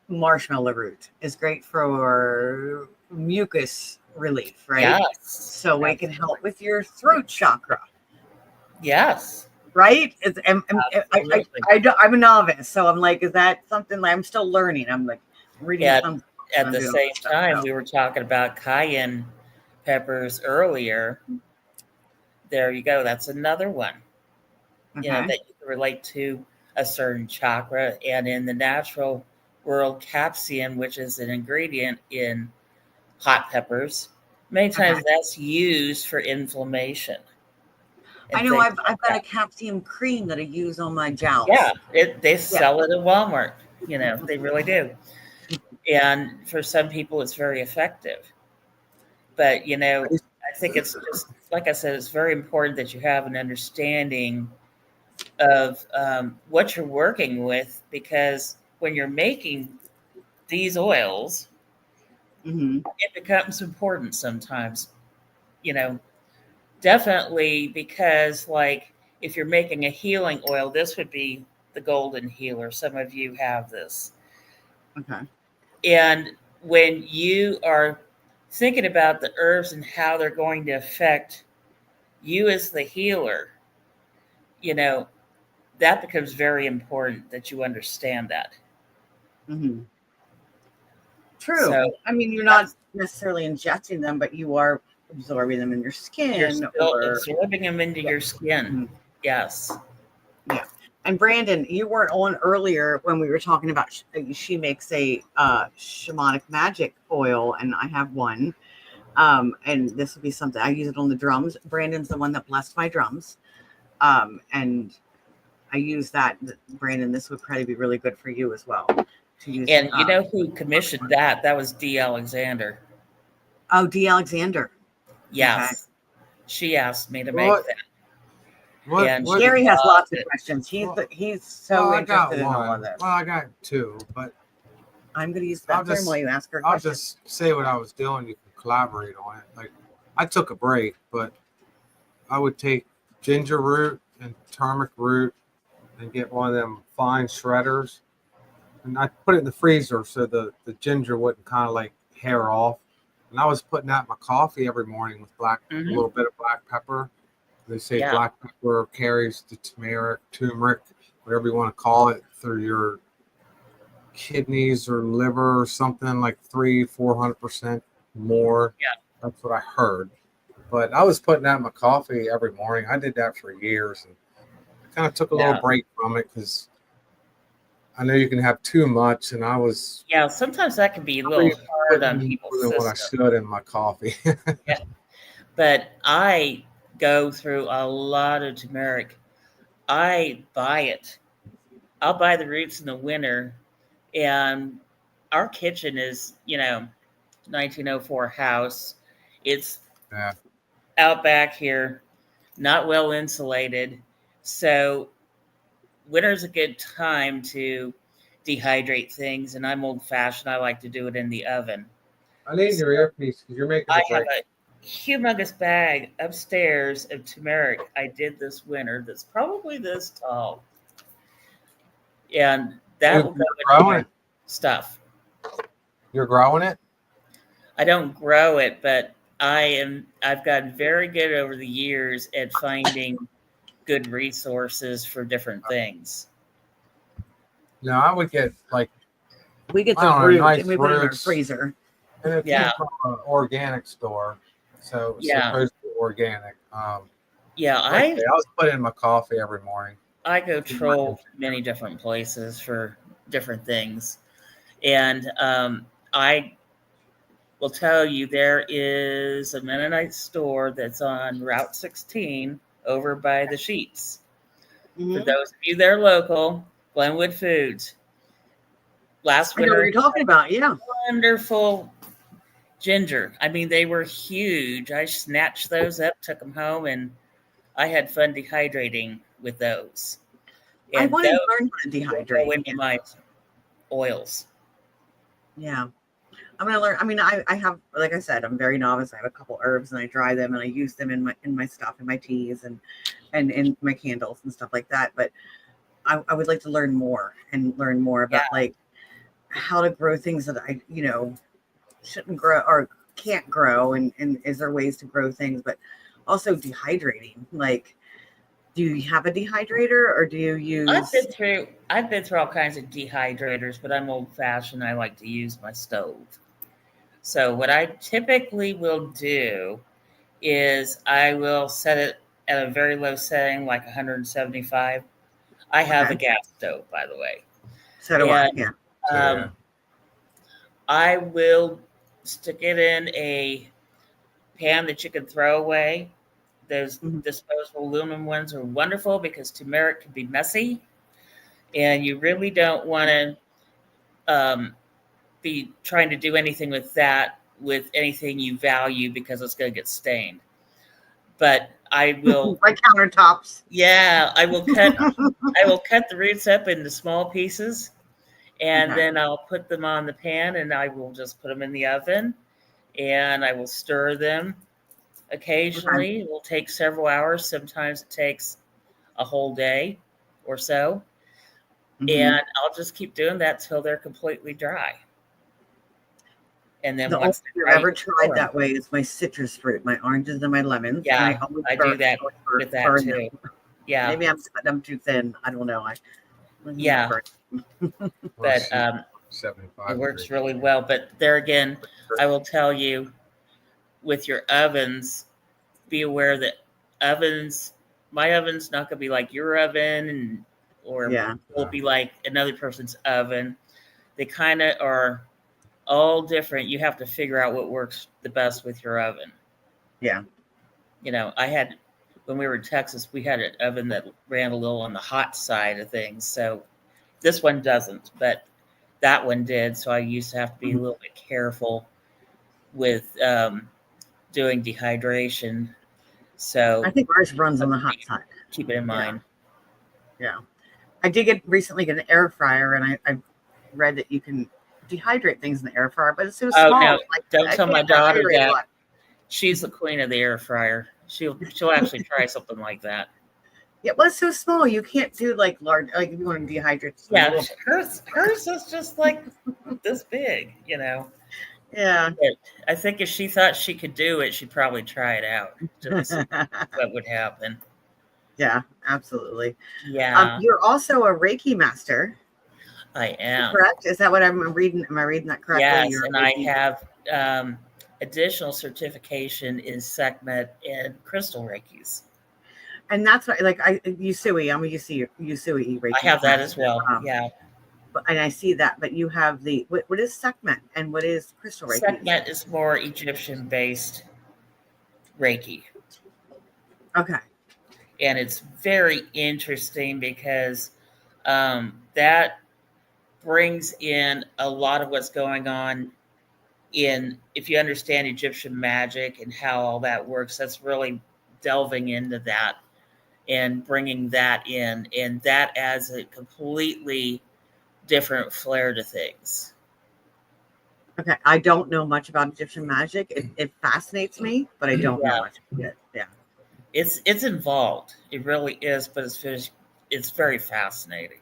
marshmallow root is great for mucus relief, right? Yes, So it can help with your throat chakra, yes, right? absolutely. I'm a novice, so I'm like, is that something I'm still learning? I'm like reading And some. at I'm the doing all same this stuff. time, So. we were talking about cayenne peppers earlier. There you go. That's another one, Okay. that you can relate to a certain chakra. And in the natural world, capsaicin, which is an ingredient in hot peppers, many Okay. times that's used for inflammation I and know things I've like got a that. calcium cream that I use on my Yeah, jowls. they Yeah. sell it at Walmart. They really do. And for some people, it's very effective. But, I think it's just, like I said, it's very important that you have an understanding of what you're working with because when you're making these oils, Mm-hmm. it becomes important sometimes, you know, definitely because, like, if you're making a healing oil, this would be the golden healer. Some of you have this. Okay. And when you are thinking about the herbs and how they're going to affect you as the healer, you know, that becomes very important that you understand that. Mm-hmm. True. So I mean, you're not that's necessarily ingesting them, but you are absorbing them in your you're skin still or absorbing them into yeah. your skin. Mhm. Yes. Yeah. And Brandon, you weren't on earlier when we were talking about she makes a shamanic magic oil, and I have one. And this would be something I use it on the drums. Brandon's the one that blessed my drums. And I use that. Brandon, this would probably be really good for you as well to use. And you know who commissioned that? That was D. Alexander. Oh, D. Alexander. Okay. Yes. She asked me to make What? that. And What? she Gary has loved lots of it. questions. Well, He's well, so I got interested in all of one. this. Well, I got two, but I'm going to use the I'll bathroom while you ask her a I'll question. just say what I was doing. You can collaborate on it. Like I took a break, but I would take ginger root and turmeric root and get one of them fine shredders, and I put it in the freezer so the ginger wouldn't kind of like hair off. And I was putting that in my coffee every morning with a Hmm. little bit of black pepper. They say Yeah. black pepper carries the turmeric whatever you want to call it, through your kidneys or liver or something like 400% more. Yeah. That's what I heard. But I was putting that in my coffee every morning. I did that for years, and I kind of took a little break from it because I know you can have too much, and I was sometimes that can be a little hard on people's more than what I should in my coffee. Yeah, but I go through a lot of turmeric. I buy it. I'll buy the roots in the winter, and our kitchen is 1904 house. It's out back here, not well insulated, so winter's a good time to dehydrate things, and I'm old-fashioned. I like to do it in the oven. I need your earpiece because you're making I have a humongous bag upstairs of turmeric I did this winter that's probably this tall. And that will go in my stuff. You're growing it? I don't grow it, but I've gotten very good over the years at finding good resources for different things. No, I would get we get the root and we put it in our freezer. And it came from an organic store, so it's supposed to be organic. I was putting in my coffee every morning. I go troll many different places for different things, and I will tell you there is a Mennonite store that's on Route 16 over by the Sheets. For those of you that are local, Glenwood Foods. Last winter, what you're talking about, wonderful ginger. I mean, they were huge. I snatched those up, took them home, and I had fun dehydrating with those. And I want to learn how to dehydrate. Go into my oils. Yeah. I'm going to learn. I mean, I have, like I said, I'm very novice. I have a couple herbs and I dry them and I use them in my stuff, in my teas and in my candles and stuff like that. But I would like to learn more about like how to grow things that I, shouldn't grow or can't grow. And is there ways to grow things, but also dehydrating? Like, do you have a dehydrator or do you use? I've been through all kinds of dehydrators, but I'm old fashioned. I like to use my stove. So what I typically will do is I will set it at a very low setting, like 175. I have a gas stove, by the way. So do I. Yeah. I will stick it in a pan that you can throw away. Those disposable aluminum ones are wonderful because turmeric can be messy, and you really don't want to be trying to do anything with that with anything you value because it's going to get stained. But I will like countertops. Yeah, I will cut the roots up into small pieces, and then I'll put them on the pan, and I will just put them in the oven, and I will stir them. Occasionally, it will take several hours. Sometimes it takes a whole day or so. And I'll just keep doing that till they're completely dry. And then the once only I've ever tried that way is my citrus fruit, my oranges and my lemons. Yeah, I do that with that too. Yeah. Maybe I'm cutting them too thin. I don't know. But it works really well. But there again, I will tell you, with your ovens, be aware that my oven's not going to be like your oven, or will be like another person's oven. They kind of are all different. You have to figure out what works the best with your oven. Yeah. When we were in Texas, we had an oven that ran a little on the hot side of things. So this one doesn't, but that one did. So I used to have to be a little bit careful with doing dehydration. So I think ours runs on the hot side. Keep it in mind. Yeah. I did recently get an air fryer, and I read that you can dehydrate things in the air fryer, but it's so small. No, don't tell my daughter that. She's the queen of the air fryer. She'll actually try something like that. Yeah, well, it's so small. You can't do like large, like if you want to dehydrate. Yeah, hers is just like this big, Yeah. But I think if she thought she could do it, she'd probably try it out to see what would happen. Yeah, absolutely. Yeah, You're also a Reiki master, I am. correct? Is that what I'm reading? Am I reading that correctly? Yes, You're a and I Reiki- have additional certification in Sekhmet and Crystal Reikis. and that's what I'm a Usui Reiki I have that as master. well. Yeah. And I see that, but you have what is Sekhmet and what is Crystal Reiki? Sekhmet is more Egyptian based Reiki. Okay. And it's very interesting because that brings in a lot of what's going on if you understand Egyptian magic and how all that works, that's really delving into that and bringing that in. And that adds a completely different flair to things. Okay. I don't know much about Egyptian magic. It fascinates me, but I don't know much about it. Yeah. It's involved. It really is, but it's very fascinating.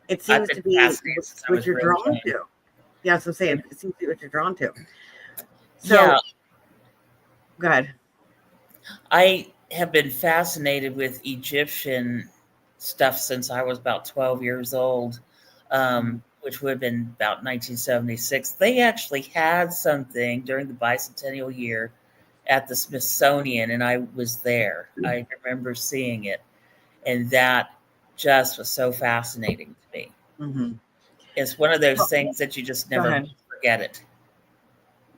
It I've seems been to be fascinated since I what was you're real drawn young. to. Yeah, so I'm saying it seems to be what you're drawn to. So Yeah, go ahead. I have been fascinated with Egyptian stuff since I was about 12 years old, which would have been about 1976. They actually had something during the bicentennial year at the Smithsonian, and I was there. I remember seeing it, and that just was so fascinating to me. Mm-hmm. It's one of those things that you just never forget it.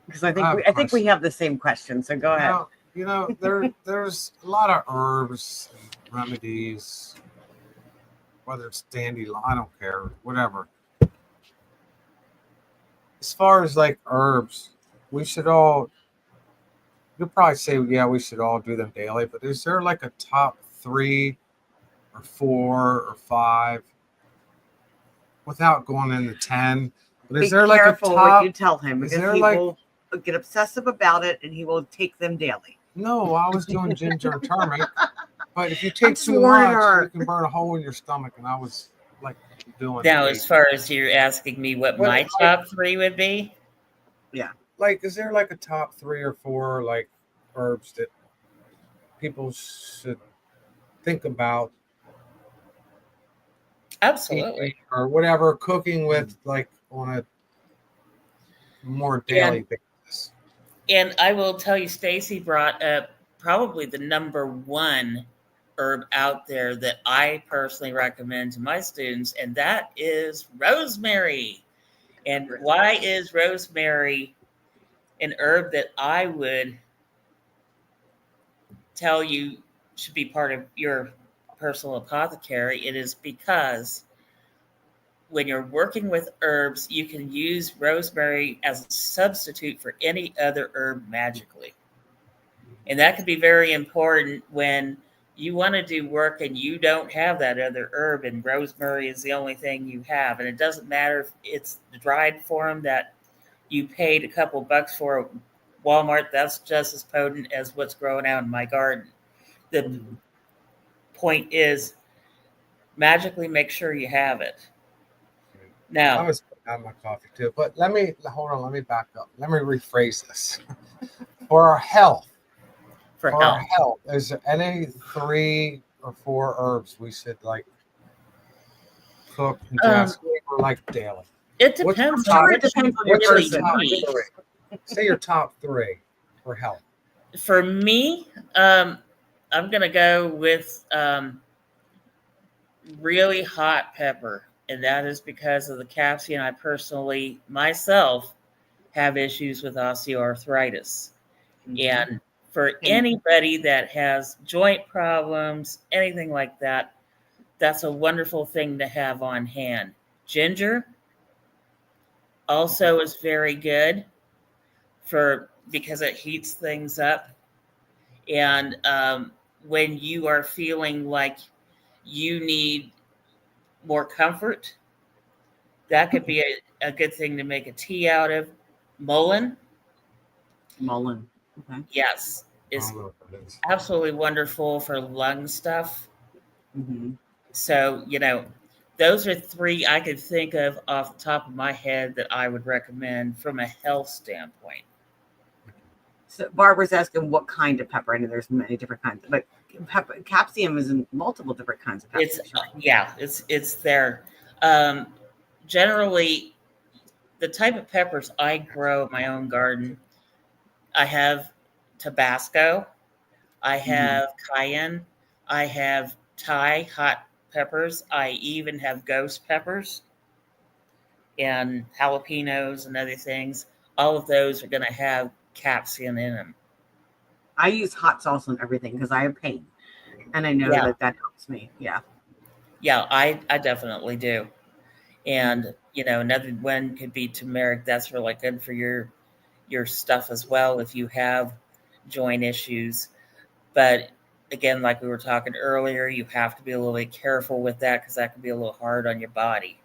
Because I think we have the same question. So go ahead. There's a lot of herbs and remedies, whether it's dandelion, I don't care, whatever. As far as like herbs, we should all. You'll probably say, yeah, we should all do them daily. But is there like a top 3 or 4 or 5, without going into 10? But is there like a top? What you tell him, Is because there he like? will get obsessive about it and he will take them daily. No, I was doing ginger and turmeric. But if you take too sworn much, her. you can burn a hole in your stomach. And I was like doing. Now, as far as you're asking me what my top 3 would be, like, is there like a top 3 or 4 like herbs that people should think about? Absolutely. Eating or whatever, cooking with, like on a more daily basis. And I will tell you, Stacy brought up probably the number 1 herb out there that I personally recommend to my students, and that is rosemary. And why is rosemary an herb that I would tell you should be part of your personal apothecary? It is because when you're working with herbs, you can use rosemary as a substitute for any other herb magically. And that can be very important when you want to do work and you don't have that other herb, and rosemary is the only thing you have. And it doesn't matter if it's the dried form that you paid a couple bucks for at Walmart, that's just as potent as what's growing out in my garden. The point is, magically make sure you have it. Now, I was having my coffee too, but let me back up. Let me rephrase this. For our health, is there any 3 or 4 herbs we should like cook and just or like daily? It depends on what you really need. Say your top 3 for health. For me, I'm going to go with really hot pepper. And that is because of the capsaicin. I personally, myself, have issues with osteoarthritis. And for anybody that has joint problems, anything like that, that's a wonderful thing to have on hand. Ginger also is very good because it heats things up. And when you are feeling like you need more comfort, that could be a good thing to make a tea out of. Mullein. Okay. Yes. Is absolutely wonderful for lung stuff. Mm-hmm. So, those are 3 I could think of off the top of my head that I would recommend from a health standpoint. So Barbara's asking what kind of pepper. I know there's many different kinds, but capsium is in multiple different kinds of peppers. It's there. Generally, the type of peppers I grow in my own garden, I have Tabasco, I have cayenne, I have Thai hot peppers, I even have ghost peppers and jalapenos and other things. All of those are going to have capsium in them. I use hot sauce on everything because I have pain, and I know that helps me. Yeah, I definitely do. And another one could be turmeric. That's really good for your stuff as well if you have joint issues. But again, like we were talking earlier, you have to be a little bit careful with that because that can be a little hard on your body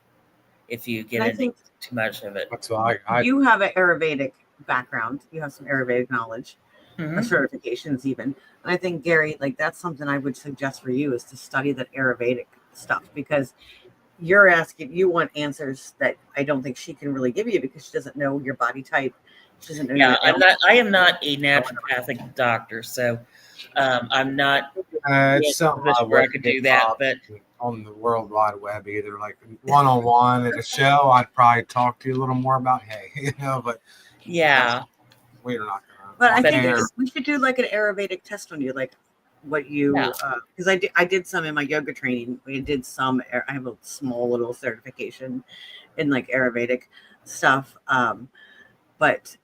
if you get into too much of it. That's why you have an Ayurvedic background. You have some Ayurvedic knowledge, or certifications even. And I think, Gary, like that's something I would suggest for you is to study that Ayurvedic stuff, because you want answers that I don't think she can really give you because she doesn't know your body type. She doesn't know. I am not a naturopathic doctor, so I'm not. It's something I could do that, but on the World Wide Web, either like one-on-one at a show, I'd probably talk to you a little more about but we're not gonna. But I think we should do like an Ayurvedic test on you, like what you because I did some in my yoga training. We did some. I have a small little certification in like Ayurvedic stuff, but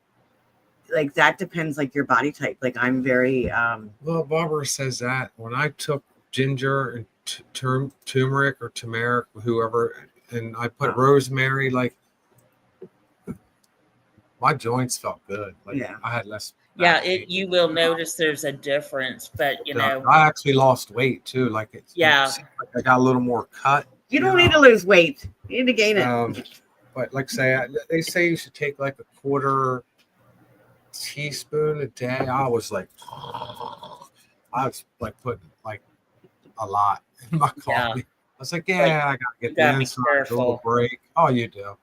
like that depends like your body type. Like I'm very well, Barbara says that when I took ginger and turmeric or turmeric, whoever, and I put rosemary, like my joints felt good. Like I had less. You will notice there's a difference, but I actually lost weight too. Like I got a little more cut. You don't need to lose weight. You need to gain it. But like they say you should take like a quarter teaspoon a day. I was like putting like a lot in my coffee. I was like, I gotta get the inside, a little break. Oh, you do.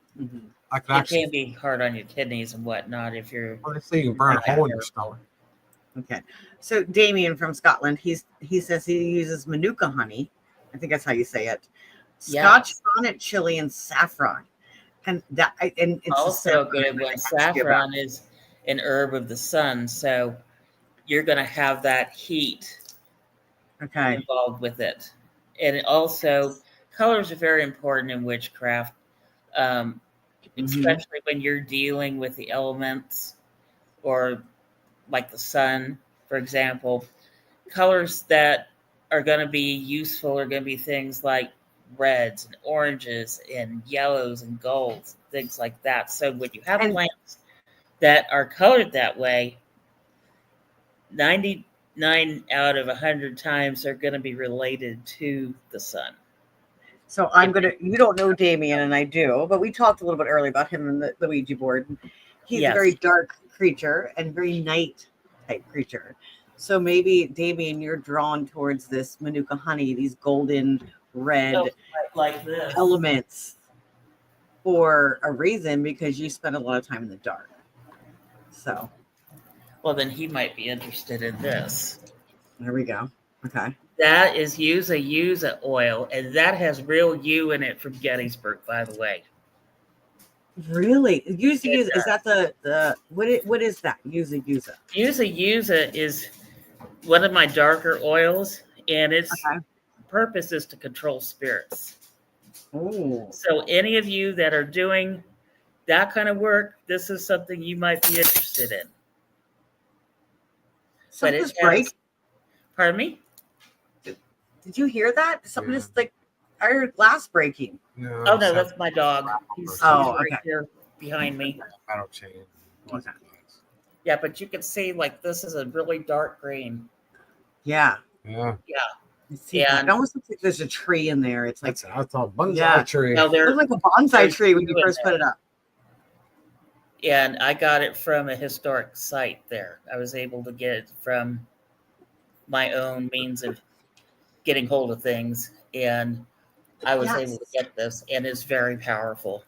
It can be hard on your kidneys and whatnot if you're. Honestly, you can burn a hole in your stomach. Okay, so Damien from Scotland, he says he uses Manuka honey. I think that's how you say it. Scotch bonnet chili and saffron, and it's also a good one. Saffron is an herb of the sun, so you're going to have that heat involved with it. And also, colors are very important in witchcraft, especially when you're dealing with the elements or like the sun, for example. Colors that are going to be useful are going to be things like reds and oranges and yellows and golds, things like that. So when you have plants that are colored that way, 99 out of 100 times they're going to be related to the sun. So you don't know Damien and I do, but we talked a little bit earlier about him and the Ouija board. He's a very dark creature and very night type creature. So maybe, Damien, you're drawn towards this Manuka honey, these golden red like this elements for a reason, because you spend a lot of time in the dark. So, well, then he might be interested in this. There we go. Okay. That is Yuza oil, and that has real U in it from Gettysburg, by the way. Really? Yuza, is that the what is that? Yuza. Yuza is one of my darker oils, and its purpose is to control spirits. Oh. So any of you that are doing that kind of work, this is something you might be interested in. Something's break. Pardon me? Did you hear that? Something is like I heard glass breaking. No, oh no, that's my dog. He's right here behind me. I don't change. Yeah, but you can see like this is a really dark green. Yeah. Yeah. Yeah. It almost looks like there's a tree in there. It's like I thought bonsai tree. No, it looks like a bonsai tree when you first put it up. And I got it from a historic site there. I was able to get it from my own means of getting hold of things, and I was able to get this, and it's very powerful.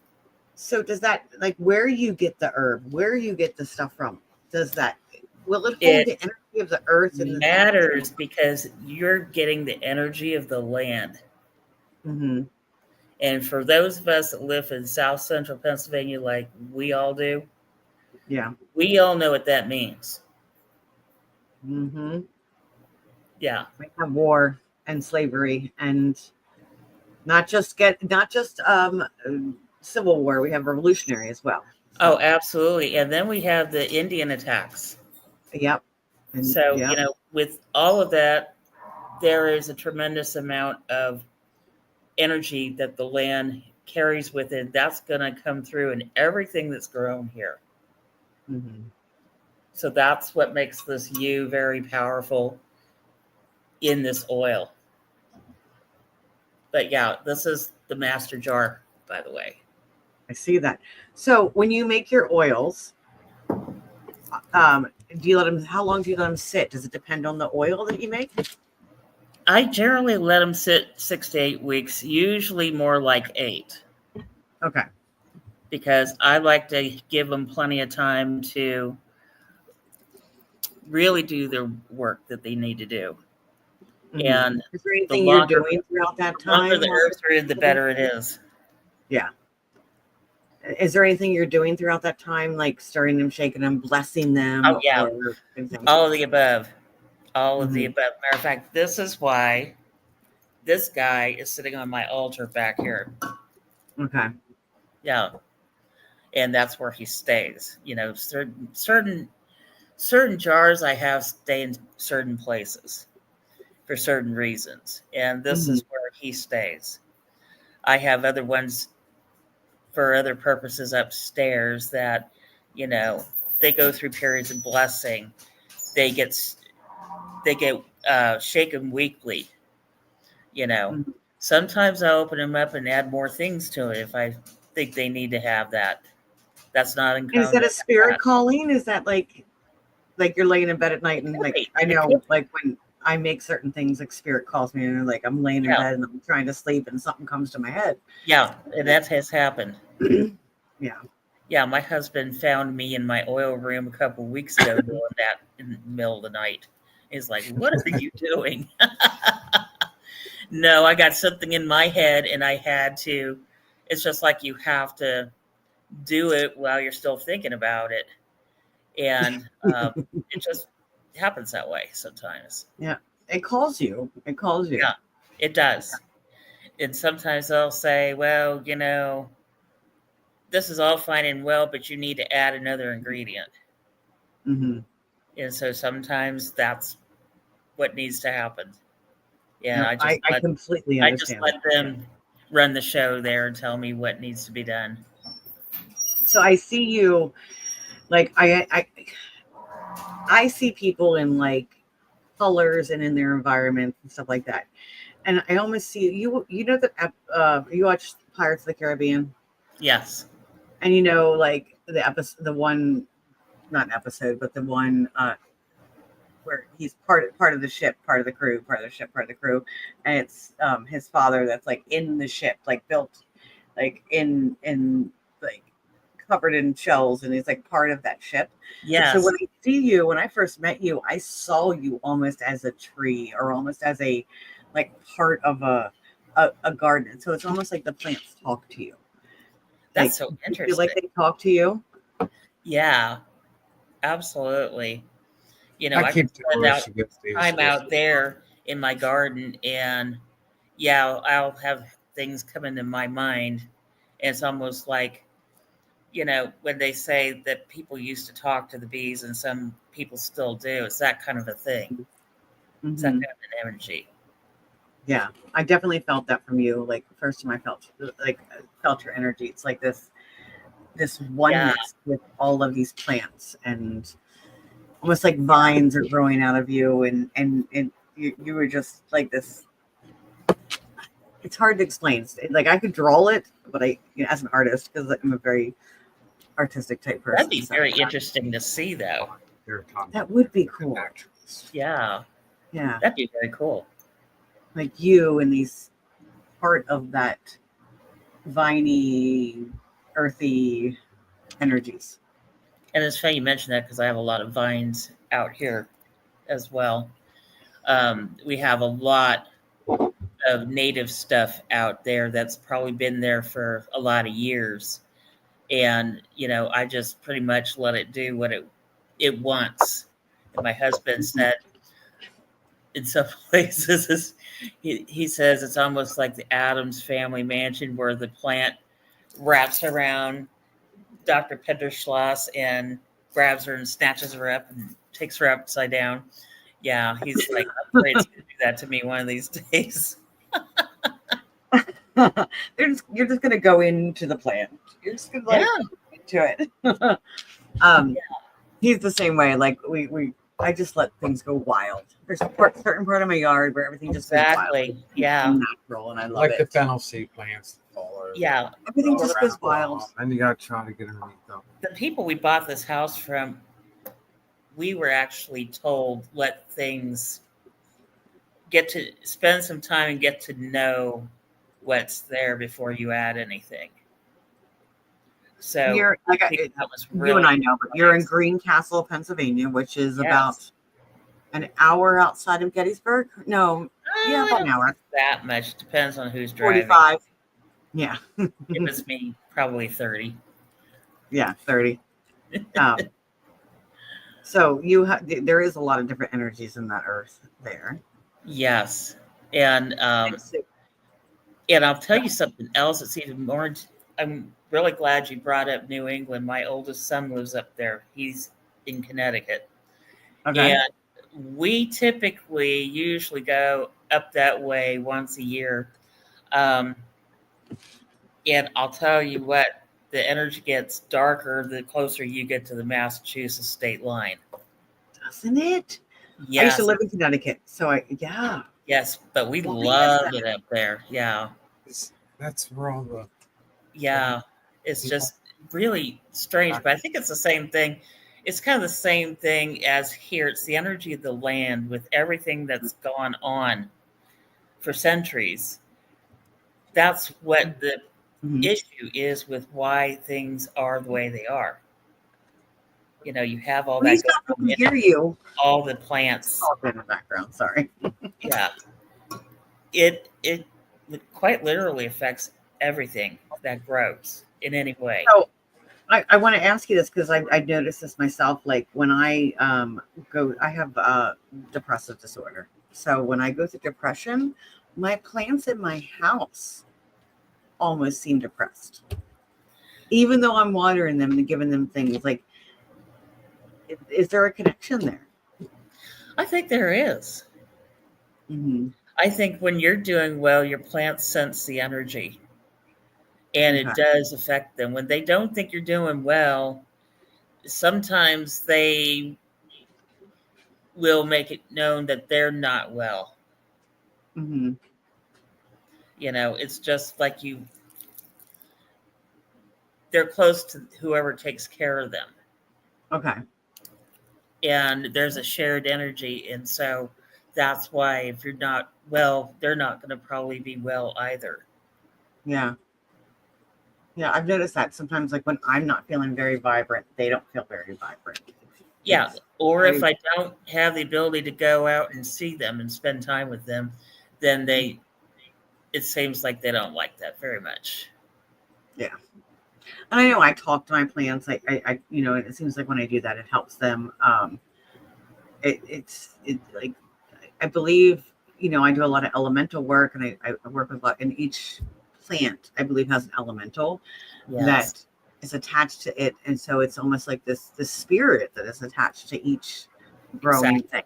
So does that, like, where you get the herb, where you get the stuff from, will it hold the energy energy of the earth and matters because you're getting the energy of the land. Mm-hmm. And for those of us that live in South Central Pennsylvania, like we all do, Yeah. we all know what that means. Mm-hmm. Yeah. We have war and slavery, and not just civil war. We have revolutionary as well. Oh, absolutely. And then we have the Indian attacks. Yep. And, So, yep. with all of that, there is a tremendous amount of energy that the land carries with it. That's going to come through in everything that's grown here. Mm-hmm. So that's what makes this yew very powerful in this oil. But yeah, this is the master jar, by the way. I see that. So when you make your oils, do you let them? How long do you let them sit? Does it depend on the oil that you make? I generally let them sit 6 to 8 weeks, usually more like 8. Okay. Because I like to give them plenty of time to really do their work that they need to do. Mm-hmm. And is there anything you're doing throughout that time? The longer the herbs are in, the better it is. Yeah. Is there anything you're doing throughout that time, like stirring them, shaking them, blessing them? Oh, yeah. All of the above. All of the above. Matter of fact, this is why this guy is sitting on my altar back here. Okay. Yeah. And that's where he stays. Certain jars I have stay in certain places for certain reasons. And this is where he stays. I have other ones for other purposes upstairs that, they go through periods of blessing. They get shaken weekly. Sometimes I open them up and add more things to it if I think they need to have that. That's not uncommon. Is that a spirit calling? Is that like you're laying in bed at night and I know like when I make certain things, like spirit calls me and like I'm laying in bed and I'm trying to sleep and something comes to my head. Yeah, and that has happened. Yeah. Yeah, my husband found me in my oil room a couple of weeks ago doing that in the middle of the night. He's like, "What are you doing?" No, I got something in my head and I had to. It's just like you have to do it while you're still thinking about it. And it just happens that way sometimes. Yeah. It calls you. Yeah, it does. And sometimes they'll say, well, this is all fine and well, but you need to add another ingredient. Mm-hmm. And so sometimes that's what needs to happen. Yeah, no, I completely understand. I just let them run the show there and tell me what needs to be done. So I see you, like I see people in like colors and in their environment and stuff like that, and I almost see you. You know that you watch Pirates of the Caribbean? Yes. And like the episode, the one, not episode, but the one where he's part of the ship, part of the crew, and it's his father that's like in the ship, like built, like in like covered in shells, and he's like part of that ship. Yes. So when I see you, when I first met you, I saw you almost as a tree or almost as a like part of a garden. So it's almost like the plants talk to you. That's so interesting. You feel like they talk to you? Yeah, absolutely. I can spend time out there in my garden, and I'll have things come into my mind. And it's almost like, when they say that people used to talk to the bees, and some people still do. It's that kind of a thing. Mm-hmm. It's that kind of an energy. Yeah, I definitely felt that from you. Like the first time I felt your energy. It's like this oneness with all of these plants, and almost like vines are growing out of you, and you were just like this. It's hard to explain. Like I could draw it, but I, as an artist, because I'm a very artistic type person. That'd be very interesting to see, though. That would be cool. Yeah. Yeah. That'd be very cool. Like you and these part of that viney, earthy energies. And it's funny you mentioned that because I have a lot of vines out here. as well. We have a lot of native stuff out there that's probably been there for a lot of years. And, I just pretty much let it do what it wants. And my husband said, in some places, he says it's almost like the Addams Family Mansion where the plant wraps around Dr. Penderschloss and grabs her and snatches her up and takes her upside down. Yeah, he's like, I'm afraid it's going to do that to me one of these days. You're just going to go into the plant. You're just going to into it. He's the same way. Like I just let things go wild. There's a certain part of my yard where everything just goes wild. Yeah. It's natural, and I love like it. the fennel seed plants that fall over. Yeah. Everything just goes wild. And you got to try to get underneath them. The people we bought this house from, we were actually told, let things get to spend some time and get to know what's there before you add anything. So You're like you and I know, but you're in Greencastle, Pennsylvania, which is about an hour outside of Gettysburg. No, about an hour. That much depends on who's driving. 45. Yeah, if it's me, probably 30. Yeah, 30. So there is a lot of different energies in that earth there. Yes, and I'll tell you something else that's even more. I'm really glad you brought up New England. My oldest son lives up there. He's in Connecticut. Okay. And we usually go up that way once a year. And I'll tell you what, the energy gets darker the closer you get to the Massachusetts state line. Doesn't it? Yes. I used to live in Connecticut. So Yes, but we love it up there. Yeah. That's where all the... Yeah, it's just really strange, but I think it's the same thing. It's kind of the same thing as here. It's the energy of the land with everything that's gone on for centuries. That's what the issue is with why things are the way they are. You have all that going on. Hear you. All the plants. All in the background, sorry. Yeah. It quite literally affects everything that grows in any way. So I want to ask you this because I noticed this myself. Like when I I have depressive disorder. So when I go through depression, my plants in my house almost seem depressed. Even though I'm watering them and giving them things, like, is there a connection there? I think there is. Mm-hmm. I think when you're doing well, your plants sense the energy. And it does affect them. When they don't think you're doing well, sometimes they will make it known that they're not well. Mm-hmm. It's just like they're close to whoever takes care of them. Okay. And there's a shared energy. And so that's why if you're not well, they're not going to probably be well either. Yeah. Yeah, I've noticed that sometimes, like when I'm not feeling very vibrant, they don't feel very vibrant. Yeah, or if I don't have the ability to go out and see them and spend time with them, then it seems like they don't like that very much. Yeah. And I know I talk to my plants. I it seems like when I do that, it helps them. It's like, I believe, I do a lot of elemental work, and I work with a lot, and each plant, I believe, has an elemental that is attached to it, and so it's almost like this spirit that is attached to each growing thing.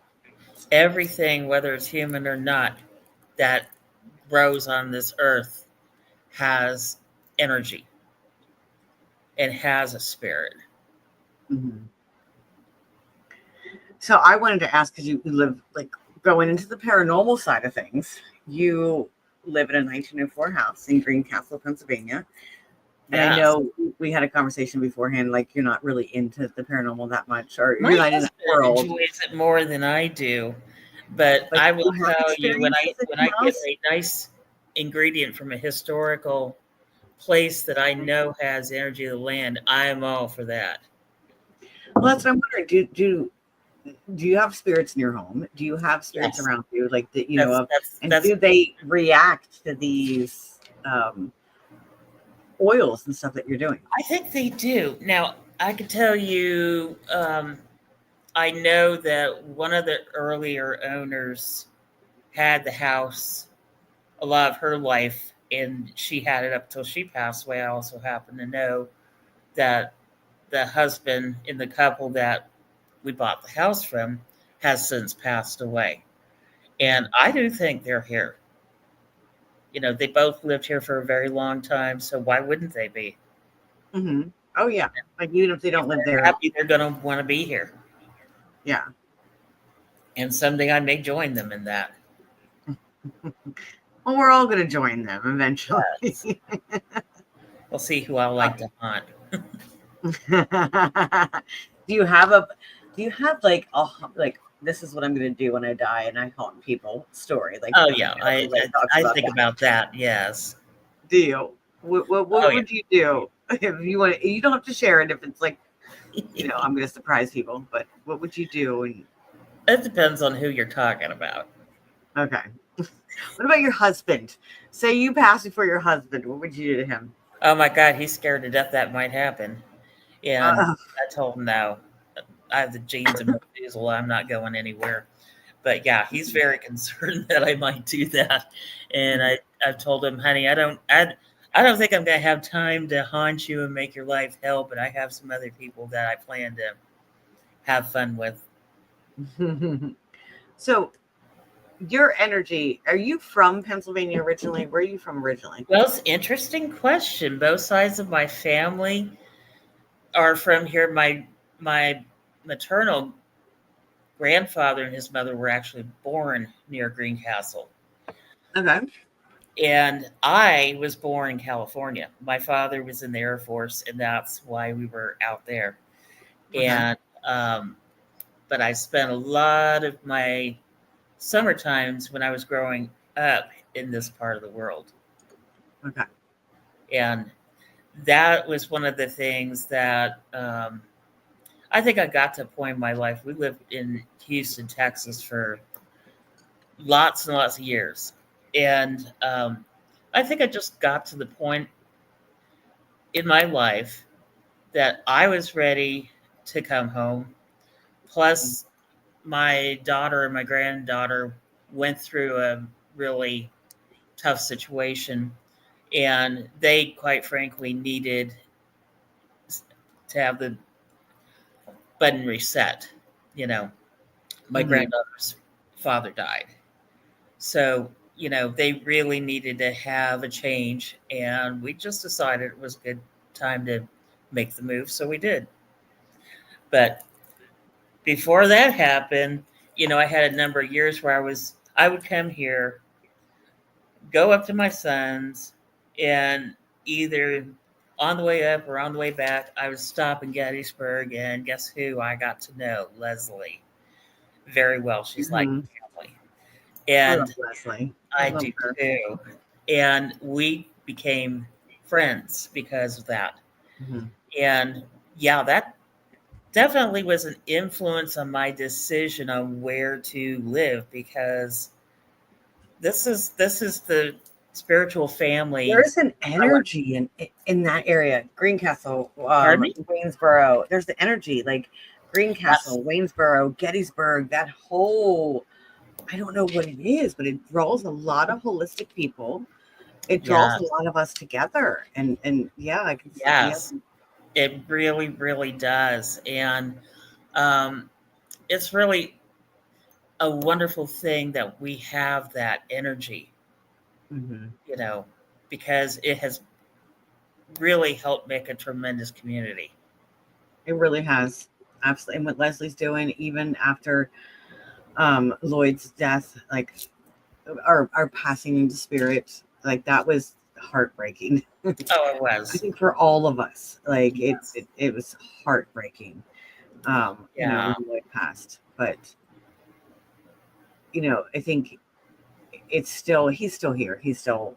Everything, whether it's human or not, that grows on this earth has energy and has a spirit. Mm-hmm. So I wanted to ask, because you live, like, going into the paranormal side of things, you live in a 1904 house in Greencastle, Pennsylvania. And I know we had a conversation beforehand, like you're not really into the paranormal that much, or you're not in that world. Enjoys it more than I do, but I will tell you, when I get a nice ingredient from a historical place that I know has energy of the land, I'm all for that. Well, that's what I'm wondering. do you have spirits in your home? Do you have spirits Yes. around you, like that, and That's do they react to these oils and stuff that you're doing? I think they do. Now, I can tell you, I know that one of the earlier owners had the house a lot of her life, and she had it up till she passed away. I also happen to know that the husband in the couple that we bought the house from has since passed away. And I do think they're here. They both lived here for a very long time, so why wouldn't they be? Mm-hmm. Oh yeah, like even if they don't live there, Happy, they're going to want to be here. Yeah. And someday I may join them in that. Well, we're all going to join them eventually. Yes. We'll see who I like to hunt. Do you have like this is what I'm going to do when I die and I haunt people story? Like, oh yeah, I think about that. Yes. Do you? What would you do if you want? You don't have to share it if it's like, I'm going to surprise people. But what would you do? It depends on who you're talking about. Okay. What about your husband? Say you pass before your husband. What would you do to him? Oh my God, he's scared to death that might happen. And I told him no. I have the genes of Metaphysical. I'm not going anywhere. But yeah, he's very concerned that I might do that. And I've told him, honey, I don't think I'm going to have time to haunt you and make your life hell, but I have some other people that I plan to have fun with. So your energy, are you from Pennsylvania originally? Where are you from originally? Well, it's an interesting question. Both sides of my family are from here. My maternal grandfather and his mother were actually born near Greencastle. Okay. And I was born in California. My father was in the Air Force, and that's why we were out there. Okay. And but I spent a lot of my summer times when I was growing up in this part of the world. Okay. And that was one of the things that I think I got to a point in my life. We lived in Houston, Texas for lots and lots of years. And I think I just got to the point in my life that I was ready to come home. Plus, my daughter and my granddaughter went through a really tough situation, and they, quite frankly, needed to have the button reset. My granddaughter's father died. So, they really needed to have a change, and we just decided it was a good time to make the move, so we did. But before that happened, I had a number of years where I would come here, go up to my sons, and either on the way up or on the way back, I would stop in Gettysburg, and guess who I got to know? Leslie. Very well. She's like family. And Leslie. I do her too. And we became friends because of that. Mm-hmm. And yeah, that definitely was an influence on my decision on where to live, because this is the spiritual family. There is an energy in that area. Greencastle, Waynesboro. There's the energy, like Greencastle, yes. Waynesboro, Gettysburg, that whole, I don't know what it is, but it draws a lot of holistic people. It draws a lot of us together. And yeah, I can see. Yes. It really, really does. And it's really a wonderful thing that we have that energy, because it has really helped make a tremendous community. It really has. Absolutely. And what Leslie's doing, even after Lloyd's death, like our passing into spirit, like that was heartbreaking. Oh, it was. I think for all of us, like yes. it was heartbreaking. When Lloyd passed, but I think he's still here. He's still,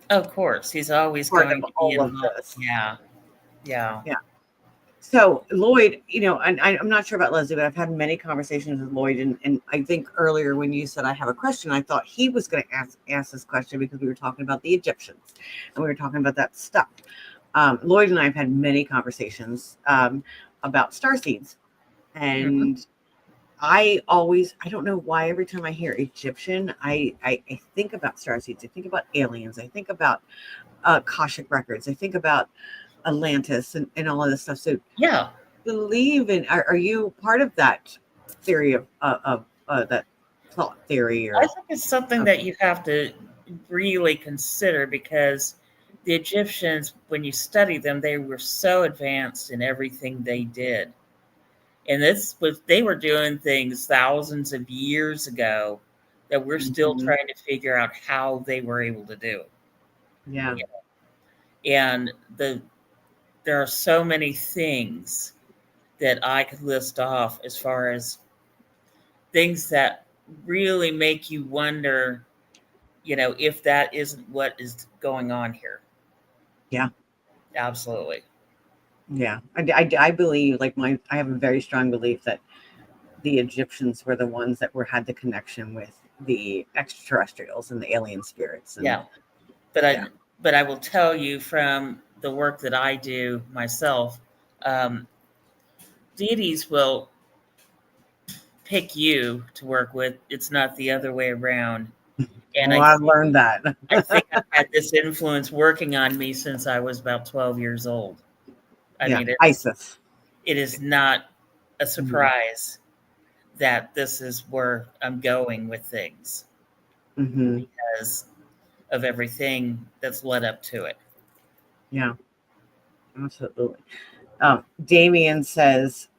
of course, he's always going to be involved. Yeah. So Lloyd, and I'm not sure about Leslie, but I've had many conversations with Lloyd, and I think earlier when you said I have a question, I thought he was going to ask this question because we were talking about the Egyptians and we were talking about that stuff. Lloyd and I have had many conversations about starseeds, and I don't know why every time I hear Egyptian, I think about starseeds. I think about aliens. I think about Akashic records. I think about Atlantis and all of this stuff. So Yeah. believe in, are you part of that theory of that thought theory? Or I think it's something that you have to really consider, because the Egyptians, when you study them, they were so advanced in everything they did. And they were doing things thousands of years ago that we're still trying to figure out how they were able to do. Yeah. And there are so many things that I could list off as far as things that really make you wonder, if that isn't what is going on here. Yeah. Absolutely. Yeah. I believe, like, I have a very strong belief that the Egyptians were the ones that had the connection with the extraterrestrials and the alien spirits. And, Yeah. But I will tell you from the work that I do myself, deities will pick you to work with. It's not the other way around. And I've learned that. I think I've had this influence working on me since I was about 12 years old. I mean, Isis. It is not a surprise that this is where I'm going with things, because of everything that's led up to it. Yeah, absolutely. Damien says,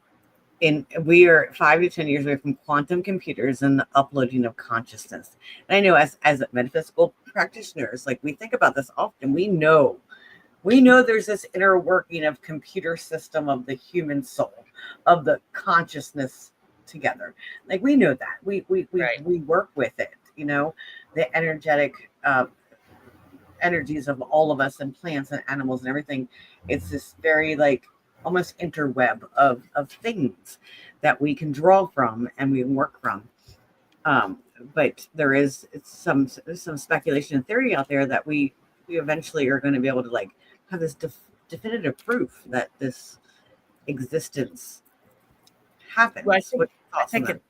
we are 5 to 10 years away from quantum computers and the uploading of consciousness. And I know as metaphysical practitioners, like, we think about this often. We know there's this inner working of computer system of the human soul, of the consciousness together. Like, we know that we work with it, the energetic energies of all of us, and plants and animals and everything. It's this very, like, almost interweb of things that we can draw from and we can work from. But there is some speculation and theory out there that we eventually are going to be able to, like, have this definitive proof that this existence happens. Well, I think the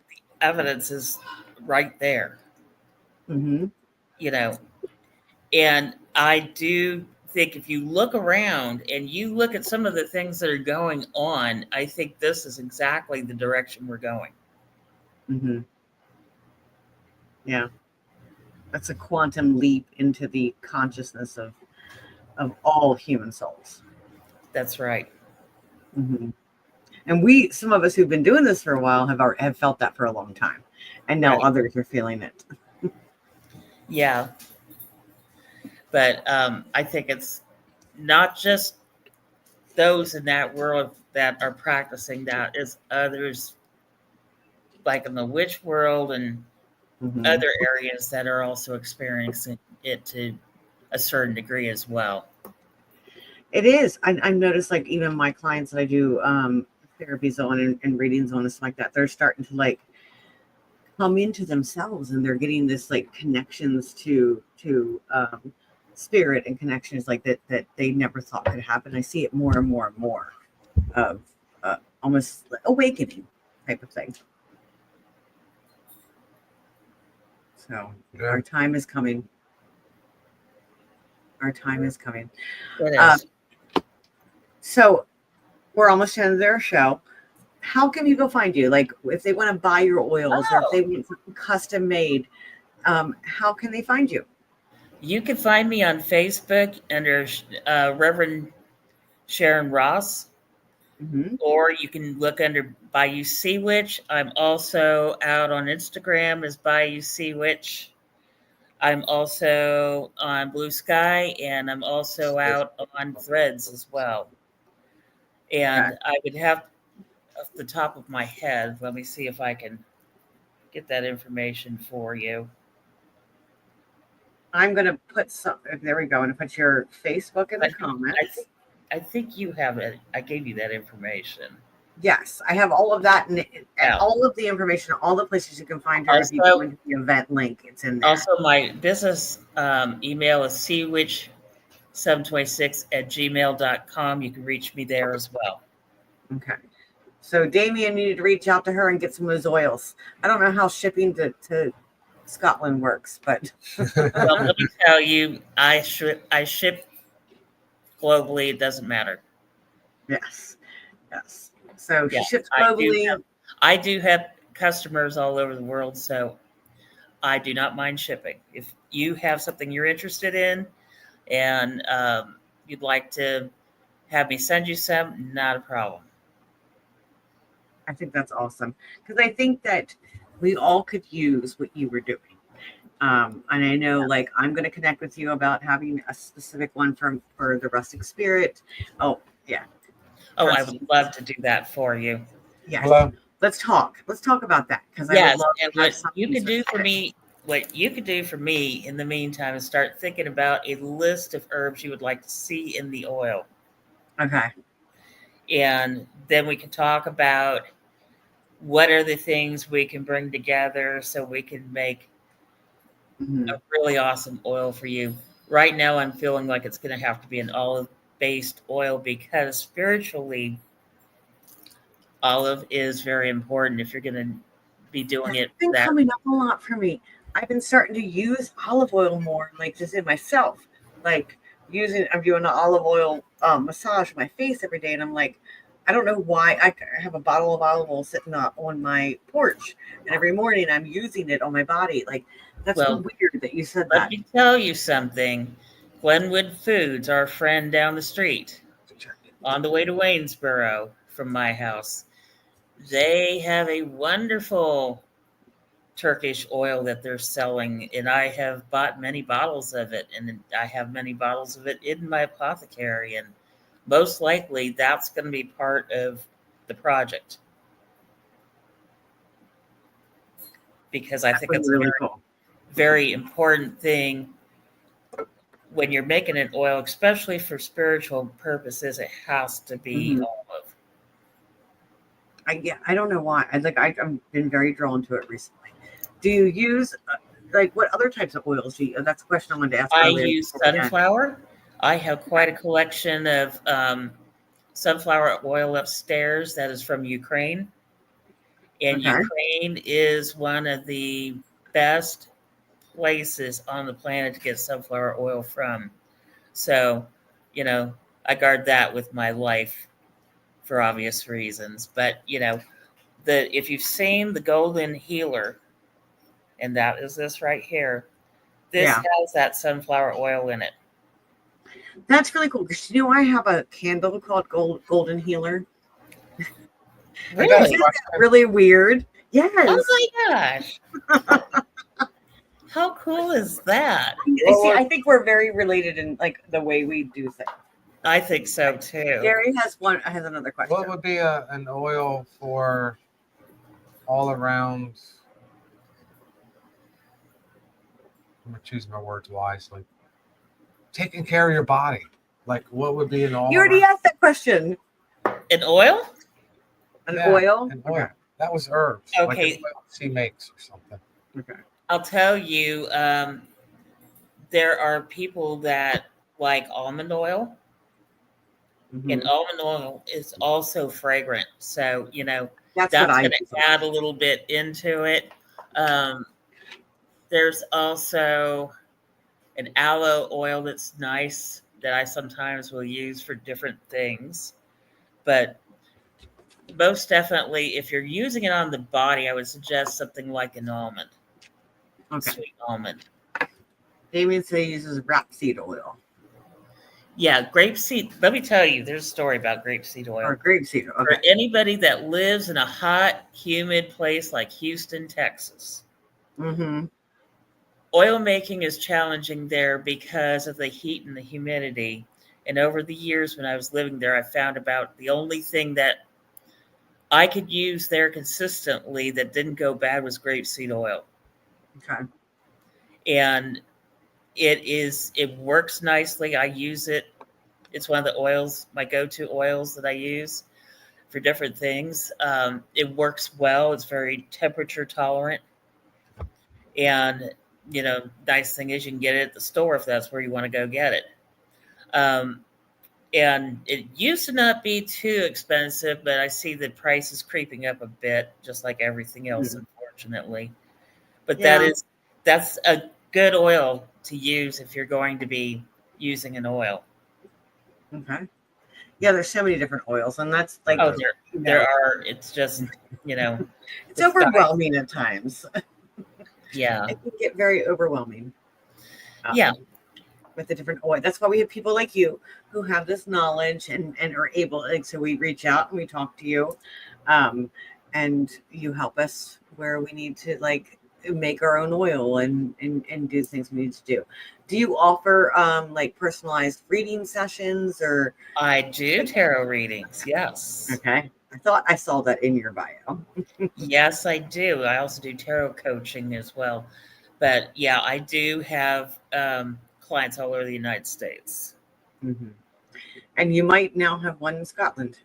evidence is right there. And I do think if you look around and you look at some of the things that are going on, I think this is exactly the direction we're going. Yeah. That's a quantum leap into the consciousness of all human souls. That's right. And some of us who've been doing this for a while have felt that for a long time, and now others are feeling it. Yeah. But I think it's not just those in that world that are practicing that. It's others, like in the witch world and other areas, that are also experiencing it to a certain degree as well. It is. I've noticed, like, even my clients that I do therapies on and readings on and stuff like that, they're starting to, like, come into themselves, and they're getting this, like, connections to spirit, and connections like that they never thought could happen. I see it more and more and more of almost awakening type of thing. So our time is coming. Our time is coming. It is. So we're almost to the end of their show. How can people find you? Like, if they want to buy your oils, or if they want something custom made, how can they find you? You can find me on Facebook under Reverend Sharon Ross, or you can look under Bayou Seawitch. I'm also out on Instagram as Bayou Seawitch. I'm also on Blue Sky, and I'm also out on Threads as well. And I would have, off the top of my head, let me see if I can get that information for you. I'm going to put there we go. I'm going to put your Facebook in the comments. think you have it. I gave you that information. Yes, I have all of that and Yeah. all of the information, all the places you can find her. If you Also- go into the event link, it's in there. Also, my business email is seawitch726@gmail.com. You can reach me there as well. Okay. So Damien needed to reach out to her and get some of those oils. I don't know how shipping to Scotland works, but Well, let me tell you, I ship globally. It doesn't matter. yes. So she Yeah, ships I do globally. I do have customers all over the world, so I do not mind shipping. If you have something you're interested in and you'd like to have me send you some, not a problem. I think that's awesome because I think that we all could use what you were doing. And I know, like, I'm going to connect with you about having a specific one for the rustic spirit. Oh, yeah. Oh, I would love to do that for you. Yeah. Hello. Let's talk about that because I Yes, would love and to have what you something could do for specific. me, what you could do for me in the meantime is start thinking about a list of herbs you would like to see in the oil. Okay. And then we can talk about what are the things we can bring together so we can make Mhm. a really awesome oil for you. Right now, I'm feeling like it's going to have to be an olive-based oil because spiritually, olive is very important if you're going to be doing it It's been that. coming up a lot for me. I've been starting to use olive oil more, like just in myself. Like I'm doing an olive oil massage my face every day, and I'm like, I don't know why. I have a bottle of olive oil sitting on my porch, and every morning I'm using it on my body. Like that's so Well, weird that you said let that. me tell you something. Glenwood Foods, our friend down the street, on the way to Waynesboro from my house, they have a wonderful Turkish oil that they're selling, and I have bought many bottles of it, and I have many bottles of it in my apothecary, and most likely that's going to be part of the project because I think That's it's a really very, cool. very important thing when you're making an oil, especially for spiritual purposes. It has to be Mhm. olive. I don't know why. I've been very drawn to it recently. Do you use like what other types of oils do you? That's a question I wanted to ask I earlier. use sunflower. I have quite a collection of sunflower oil upstairs that is from Ukraine. And Okay. Ukraine is one of the best places on the planet to get sunflower oil from. So, I guard that with my life for obvious reasons. But, if you've seen the Golden Healer, and that is this right here, this Yeah. has that sunflower oil in it. That's really cool because I have a candle called Golden Healer. Really? Isn't that really weird? Yes. Oh my gosh. How cool is that? I think we're very related in like the way we do things. I think so too. Gary has another question. What would be an oil for all around? I'm gonna choose my words wisely. Taking care of your body. Like what would be an all? You already asked that question. An oil? An oil? An oil. Okay. That was herbs. Okay. Like an oil she makes or something. Okay. I'll tell you, there are people that like almond oil, and almond oil is also fragrant. So, That's going what to add a little bit into it. There's also an aloe oil that's nice that I sometimes will use for different things. But most definitely, if you're using it on the body, I would suggest something like an almond. Okay. Sweet almond. Damien says he uses rapeseed oil. Yeah, grapeseed. Let me tell you, there's a story about grapeseed oil. Or grapeseed. Okay. For anybody that lives in a hot, humid place like Houston, Texas. Mm-hmm. Oil making is challenging there because of the heat and the humidity. And over the years when I was living there, I found about the only thing that I could use there consistently that didn't go bad was grapeseed oil. Okay. And it works nicely. I use it It's one of the oils, my go-to oils that I use for different things. It works well. It's very temperature tolerant. And, nice thing is you can get it at the store if that's where you want to go get it. And it used to not be too expensive, but I see the price is creeping up a bit, just like everything else, unfortunately. But that's a good oil to use if you're going to be using an oil. Okay. Yeah, there's so many different oils, and that's like there are. It's just it's overwhelming at times. Yeah, it can get very overwhelming. Yeah, with the different oil. That's why we have people like you who have this knowledge and are able. Like, so we reach out and we talk to you, and you help us where we need to make our own oil and do things we need to do. Do you offer like personalized reading sessions or? I do tarot readings. Yes. Okay. I thought I saw that in your bio. Yes, I do. I also do tarot coaching as well. But yeah, I do have clients all over the United States. Mm-hmm. And you might now have one in Scotland.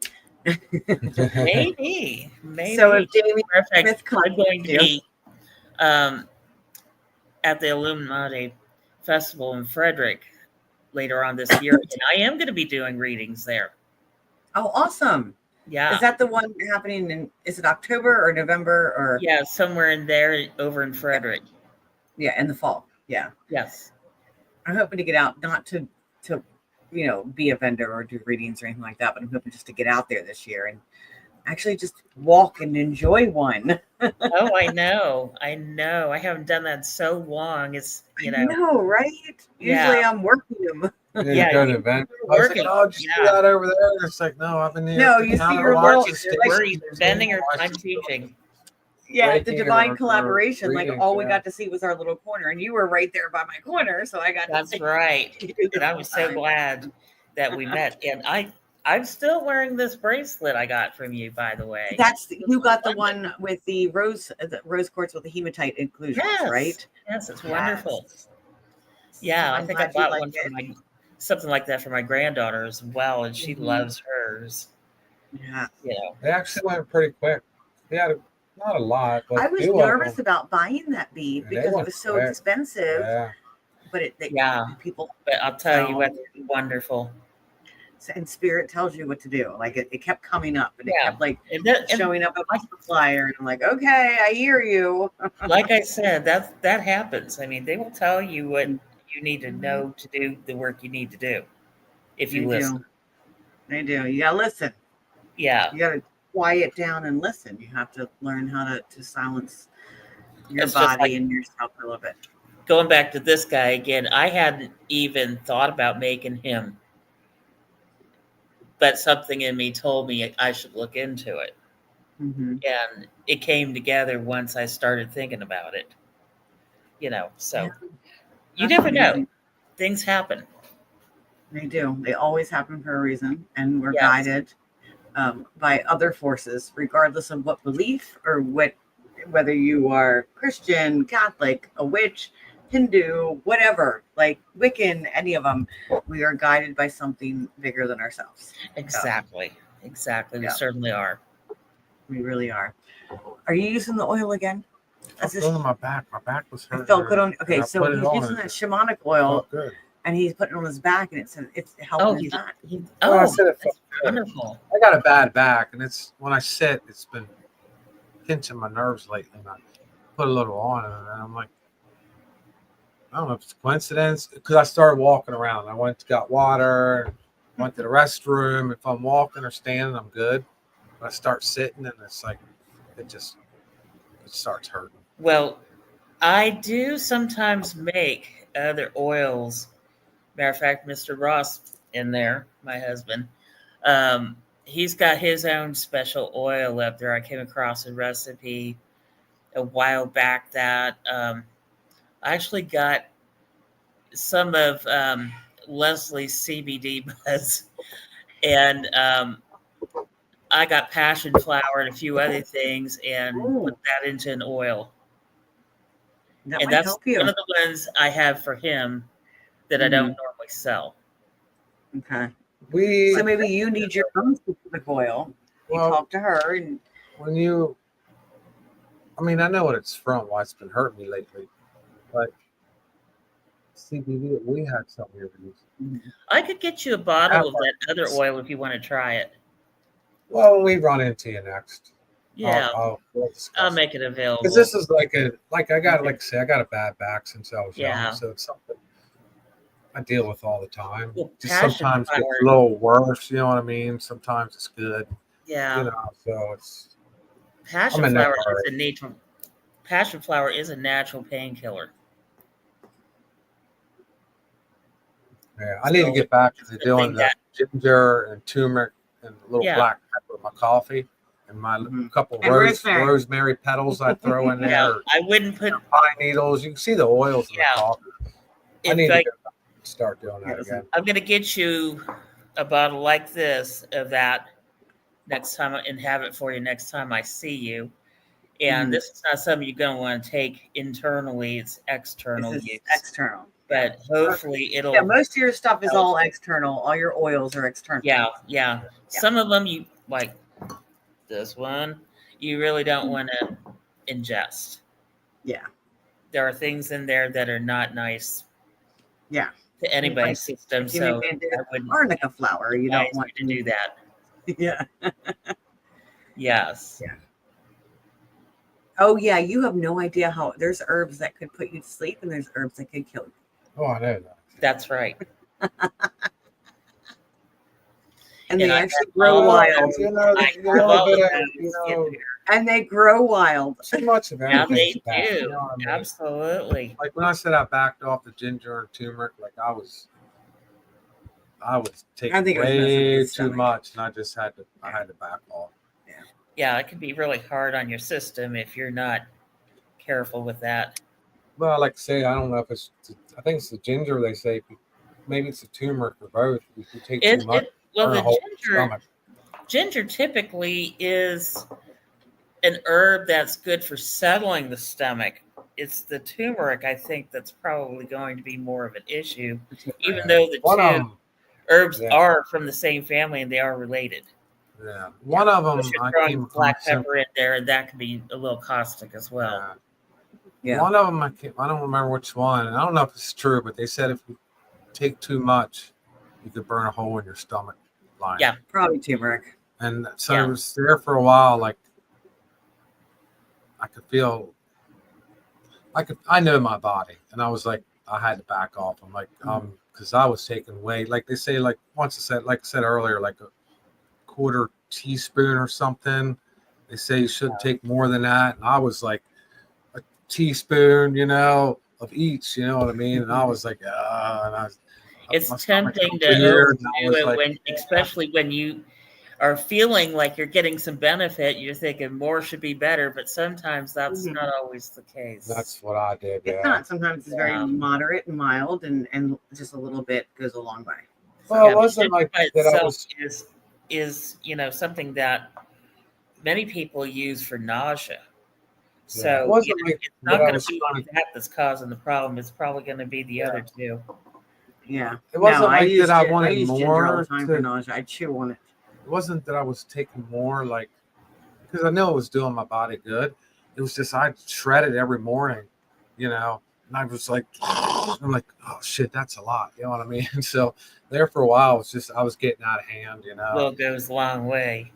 Maybe. So if Jamie Smith I'm going to be at the Illuminati Festival in Frederick later on this year, and I am going to be doing readings there. Oh, awesome. Yeah. Is that the one happening is it October or November or? Yeah, somewhere in there over in Frederick. Yeah, in the fall. Yeah. Yes. I'm hoping to get out, not to be a vendor or do readings or anything like that, but I'm hoping just to get out there this year and actually just walk and enjoy one. Oh, I know. I haven't done that in so long. It's I know, right? Usually I'm working them. Yeah, go to an event. Working. Just do that over there. It's like, no, I've been here. No, you see your little. We're either vending or I'm teaching. Yeah, the divine collaboration. Like all we got to see was our little corner, and you were right there by my corner, so I got. That's right, and I was so glad that we met. And I'm still wearing this bracelet I got from you, by the way. You got the one with the rose quartz with the hematite inclusions, right? Yes, it's wonderful. Yeah, I think I bought one for something like that for my granddaughter as well, and she loves hers. Yeah, they actually went pretty quick. They had not a lot, but I was nervous about buying that bead because it was so expensive. Yeah. But people. But I'll tell you what, it's wonderful. And spirit tells you what to do. Like it kept coming up, and it kept showing up on the flyer, and I'm like, okay, I hear you. Like I said, that happens. I mean, they will tell you what you need to know to do the work you need to do if you listen. They do. You gotta listen. Yeah. You gotta quiet down and listen. You have to learn how to silence your body and yourself a little bit. Going back to this guy again, I hadn't even thought about making him, but something in me told me I should look into it. Mm-hmm. And it came together once I started thinking about it. So you never know. Things happen. They do. They always happen for a reason, and we're guided by other forces, regardless of what belief or whether you are Christian, Catholic, a witch, Hindu, whatever, like Wiccan, any of them. We are guided by something bigger than ourselves. Exactly. We certainly are. We really are. Are you using the oil again? I felt on my back. My back was hurt. It felt good on. Okay, so he's using that shamanic oil, and he's putting it on his back, and it's helping his back. I said it felt wonderful. I got a bad back, and it's when I sit, it's been pinching my nerves lately. And I put a little on it, and I'm like, I don't know if it's a coincidence, because I started walking around. I got water, went to the restroom. If I'm walking or standing, I'm good. But I start sitting, and it's like it starts hurting. Well, I do sometimes make other oils. Matter of fact, Mr. Ross in there, my husband, he's got his own special oil up there. I came across a recipe a while back that I actually got some of Leslie's CBD buzz, and I got passion flower and a few other things and put that into an oil. And that's one of the ones I have for him that I don't normally sell. Okay. We So maybe you need your own specific oil. You well, talk to her, and when you, I mean, I know what it's from. Why it's been hurting me lately, but CBD. We had some here. I could get you a bottle of that other oil if you want to try it. Well, when we run into you next. Yeah, We'll I'll discuss it. make it available. Because this is like I got like I say, I got a bad back since I was Yeah. young, so it's something I deal with all the time. Well, Just passion sometimes flower. it's a little worse, you know what I mean? Sometimes it's good, Yeah, you know. So it's passion I'm in that flower is hurry. a natural. Passion flower is a natural painkiller. Yeah, I need to So get back it's to a good doing thing the ginger and turmeric and a little Yeah. black pepper in my coffee and my Mhm. couple And rosemary. rosemary petals I throw in there. Yeah, or I wouldn't put pine needles. You can see the oils in the Yeah. coffee. I if need I, to go back and start doing that Yes. again. I'm going to get you a bottle like this of that next time and have it for you next time I see you. And Mhm. this is not something you're going to want to take internally; it's external this is use. external. But hopefully, it'll. Yeah, most of your stuff is help. all external. All your oils are external. Yeah. Some of them you like. This one, you really don't want to ingest. Yeah. There are things in there that are not nice Yeah. to anybody's Like, system, if you so maybe I wouldn't arnica flower, you advise don't want you to do that. Yeah. Yes. Yeah. Oh yeah, you have no idea how there's herbs that could put you to sleep, and there's herbs that could kill you. Oh, I know that. That's right. And And they I actually have grow all wild. those- You know, I you have know, all but, of you those in know, there. And they grow wild. too much of Yeah, everything. they bad, do. you know what I mean? Absolutely. Like when I said I backed off the ginger and turmeric, like I was I taking think it was messing with way your too stomach. much, and I just had to back off. Yeah, it can be really hard on your system if you're not careful with that. Well, like I say, I don't know if I think it's the ginger. They say maybe it's the turmeric or both. If you take too much, Well, burn a the hole in your ginger typically is an herb that's good for settling the stomach. It's the turmeric, I think, that's probably going to be more of an issue, even though the One of two them, herbs yeah. are from the same family and they are related. yeah, one of them But you're I throwing came black across. pepper in there, and that can be a little caustic as well. Yeah. One of them I don't remember which one. And I don't know if it's true, but they said if you take too much, you could burn a hole in your stomach line. Yeah. Probably turmeric. And so Yeah. it was there for a while. Like I could feel, I know my body, and I was like, I had to back off. I'm like, because I was taking way, like they say, like once I said, like I said earlier, like a quarter teaspoon or something. They say you shouldn't take more than that. And I was like a teaspoon, you know, of each, you know what I mean? And I was like, and my It's stomach tempting felt to weird, and I overdo was it like, especially when you are feeling like you're getting some benefit. You're thinking more should be better, but sometimes that's not always the case. that's what I did. It's not. Sometimes it's very moderate and mild, and just a little bit goes a long way. Well, it but wasn't ginger like by that. I itself was. is something that many people use for nausea. So it wasn't like it's not that I going was to be trying to. that that's causing the problem. It's probably going to be the other two. Yeah. It wasn't like that I I wanted use ginger all the more. time for nausea. I chew on it. It wasn't that I was taking more, like, because I know it was doing my body good. It was just I shredded every morning, you know, and I was like, I'm like, oh shit, that's a lot, you know what I mean? So there for a while, it's just I was getting out of hand, you know. Well, it goes a long way.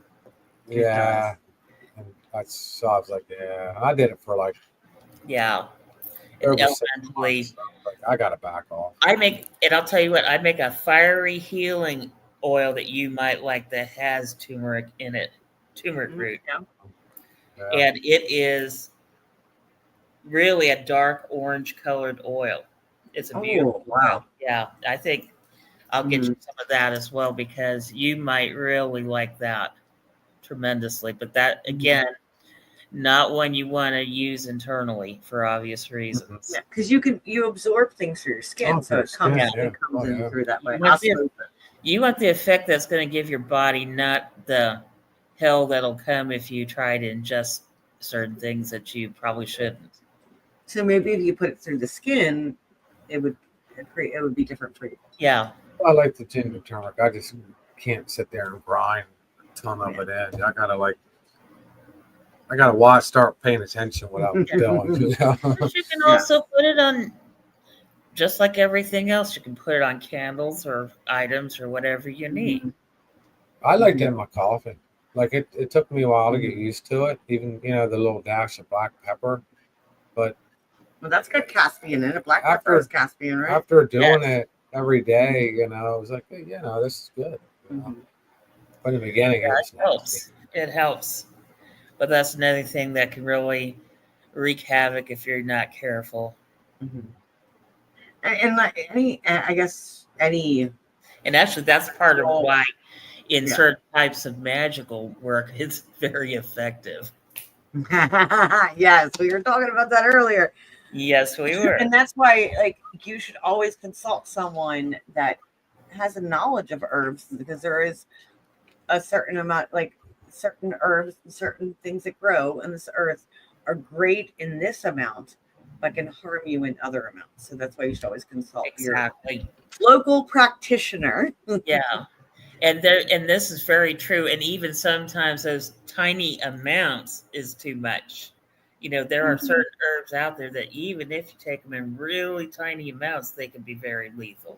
Yeah, and so I was like, yeah, I did it for like Yeah. over And 6 elementally, months. So like, I got to back off. and I'll tell you what, I make a fiery healing oil that you might like that has turmeric in it, turmeric root. Yeah. Yeah. And it is really a dark orange colored oil. It's a beautiful oil. Yeah, I think I'll get you some of that as well because you might really like that tremendously. But that, again, not one you want to use internally for obvious reasons. Yeah, because you absorb things through your skin, so it comes in through that way. You want the effect that's going to give your body, not the hell that'll come if you try to ingest certain things that you probably shouldn't. So maybe if you put it through the skin, it would be different for you. Yeah. I like the ginger turmeric. can't sit there and grind a ton of it in. I gotta watch, start paying attention what I'm doing. You know? But you can also put it on, just like everything else. You can put it on candles or items or whatever you need. I like it in my coffee. Like it took me a while to get used to it. Even the little dash of black pepper, but Well, that's got Caspian in it. Black pepper is Caspian, right? after doing it every day, I was like, hey, this is good. But in the beginning, it helps. It helps. But that's another thing that can really wreak havoc if you're not careful. And like I guess any. And actually, that's part of why in certain types of magical work, it's very effective. Yes, we were talking about that earlier. Yes, we were. And that's why, like, you should always consult someone that has a knowledge of herbs, because there is a certain amount, like certain herbs, certain things that grow in this earth are great in this amount, but can harm you in other amounts. So that's why you should always consult your local practitioner. Yeah. And this is very true. And even sometimes those tiny amounts is too much. There are certain herbs out there that even if you take them in really tiny amounts, they can be very lethal.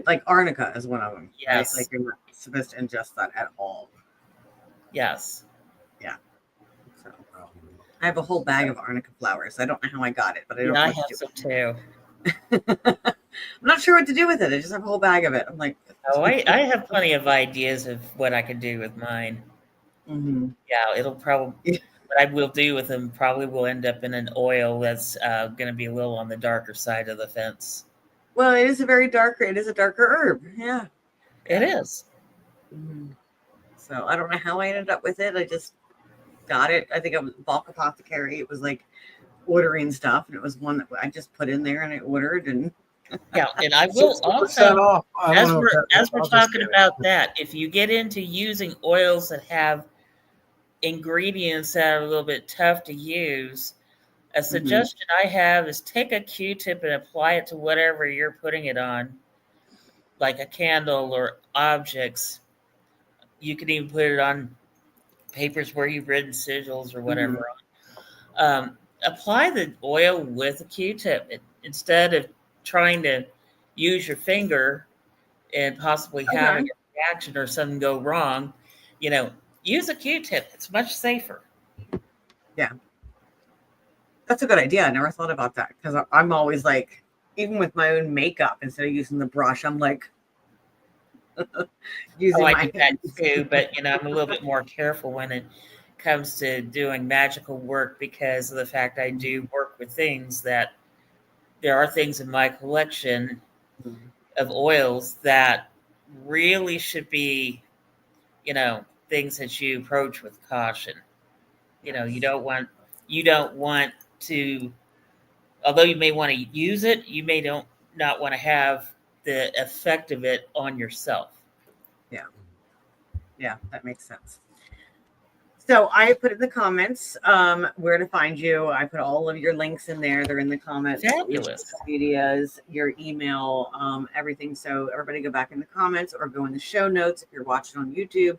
Like arnica is one of them. Yes. Right? Like you're not supposed to ingest that at all. Yes. Yeah. So I have a whole bag of arnica flowers. I don't know how I got it, but I don't know I what have to do some too. I'm not sure what to do with it. I just have a whole bag of it. I'm like, I have plenty of ideas of what I can do with mine. Yeah, it'll probably, what I will do with them probably will end up in an oil that's going to be a little on the darker side of the fence. Well, it is a darker herb. Yeah. It is. So I don't know how I ended up with it. I just got it. I think it was Bulk Apothecary. It was like ordering stuff, and it was one that I just put in there and I ordered. And yeah, and I will also, as we're talking about that, if you get into using oils that have ingredients that are a little bit tough to use, a suggestion I have is take a Q-tip and apply it to whatever you're putting it on, like a candle or objects. You can even put it on papers where you've written sigils or whatever. Apply the oil with a Q-tip instead of trying to use your finger and possibly having a reaction or something go wrong. Use a Q-tip. It's much safer. Yeah. That's a good idea. I never thought about that, because I'm always like, even with my own makeup, instead of using the brush, I'm like using I my do that too, but I'm a little bit more careful when it comes to doing magical work, because of the fact I do work with things that there are things in my collection of oils that really should be, things that you approach with caution. You don't want to, although you may want to use it, you may not want to have the effect of it on yourself. Yeah, that makes sense. So I put in the comments where to find you. I put all of your links in there. They're in the comments. Fabulous. Your medias, your email, everything. So everybody go back in the comments or go in the show notes if you're watching on YouTube.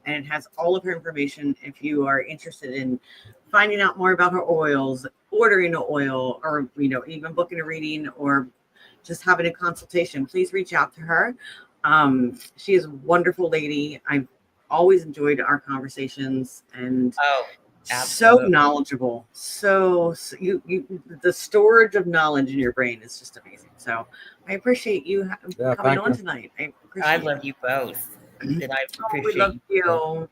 And it has all of her information if you are interested in finding out more about her oils, ordering an oil, or even booking a reading or just having a consultation. Please reach out to her. She is a wonderful lady. I've always enjoyed our conversations, and so knowledgeable. So you the storage of knowledge in your brain is just amazing. So I appreciate you coming on tonight. I love you both, and I appreciate we love you.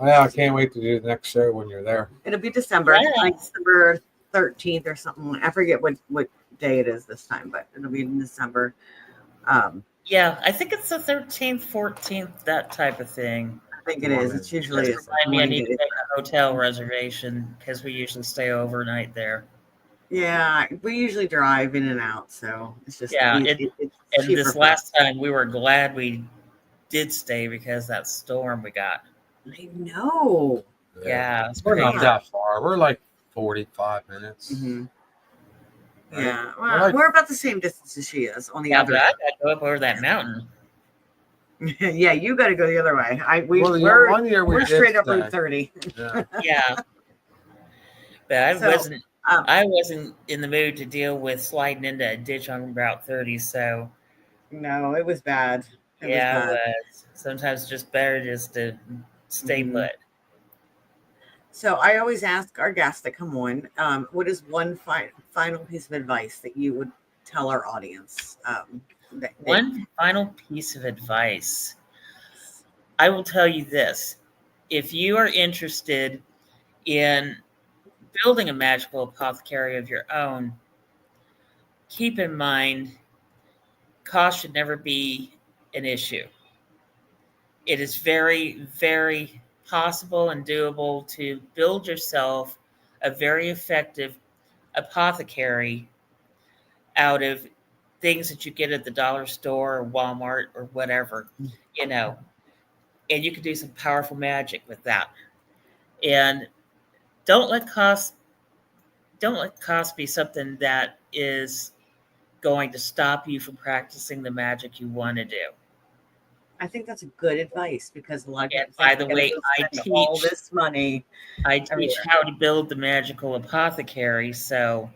Yeah, I can't wait to do the next show when you're there. It'll be December, like December 13th or something. I forget what day it is this time, but it'll be in December. Yeah, I think it's the 13th, 14th, that type of thing. I think it is. It's usually I need to make a hotel reservation because we usually stay overnight there. Yeah, we usually drive in and out, so it's just and this last time we were glad we did stay because that storm we got. I know. Yeah, we're not that far. We're like 45 minutes. Yeah, well, we're about the same distance as she is on the other. But I got to go up over that mountain. Yeah, you got to go the other way. One year we're did straight up stay. Route 30. Yeah. Yeah. But So, I wasn't in the mood to deal with sliding into a ditch on Route 30. So no, it was bad. It was yeah, it bad. was. Sometimes it's just better just to stay Mhm. put. So I always ask our guests that come on, what is one final piece of advice that you would tell our audience? One final piece of advice. I will tell you this. If you are interested in building a magical apothecary of your own, keep in mind cost should never be an issue. It is very, very possible and doable to build yourself a very effective apothecary out of things that you get at the dollar store or Walmart or whatever, and you can do some powerful magic with that. And don't let cost be something that is going to stop you from practicing the magic you want to do. I think that's good advice because a lot of And people by think the they're way, gonna spend all this money. I teach everywhere. how to build the magical apothecary. So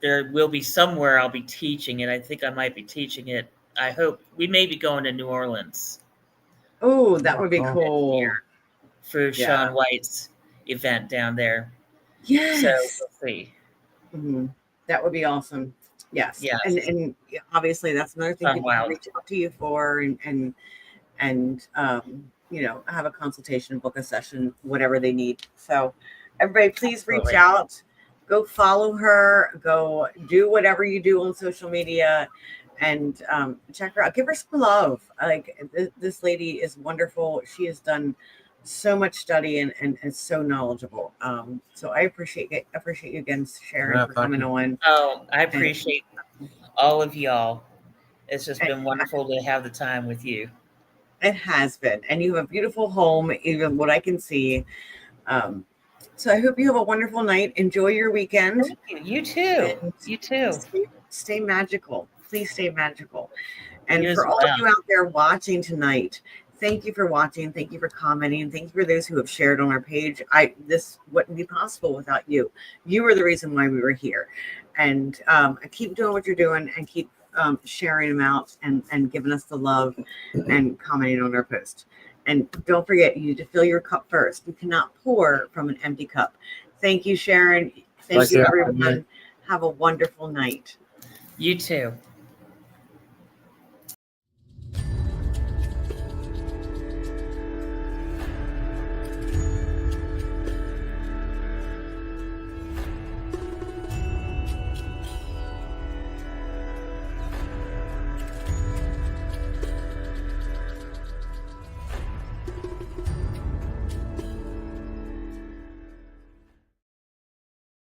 there will be somewhere I'll be teaching it. I think I might be teaching it. I hope we may be going to New Orleans Oh, that would be Oh. cool. year for Yeah. Shawn White's event down there. Yes. So we'll see. Mhm. That would be awesome. Yes. Yes. And obviously that's another thing Fun people can wild. reach out to you for and have a consultation, book a session, whatever they need. So everybody please reach Absolutely. out, go follow her, go do whatever you do on social media and check her out. Give her some love. Like this lady is wonderful. She has done so much study and is so knowledgeable. So I appreciate you again, Sharon, Yeah, for thank coming you. on. Oh, I appreciate all of y'all. It's just And been wonderful to have the time with you. it has been, and you have a beautiful home, even what I can see. So I hope you have a wonderful night. Enjoy your weekend. Thank you. You too. And You too. stay magical. Please stay magical. And You as for all well. of you out there watching tonight, thank you for watching. Thank you for commenting. Thank you for those who have shared on our page. This wouldn't be possible without you. You are the reason why we were here. And keep doing what you're doing and keep sharing them out and giving us the love and commenting on our post. And don't forget, you need to fill your cup first. You cannot pour from an empty cup. Thank you, Sharon. Thank you, everyone. Have a wonderful night. You too.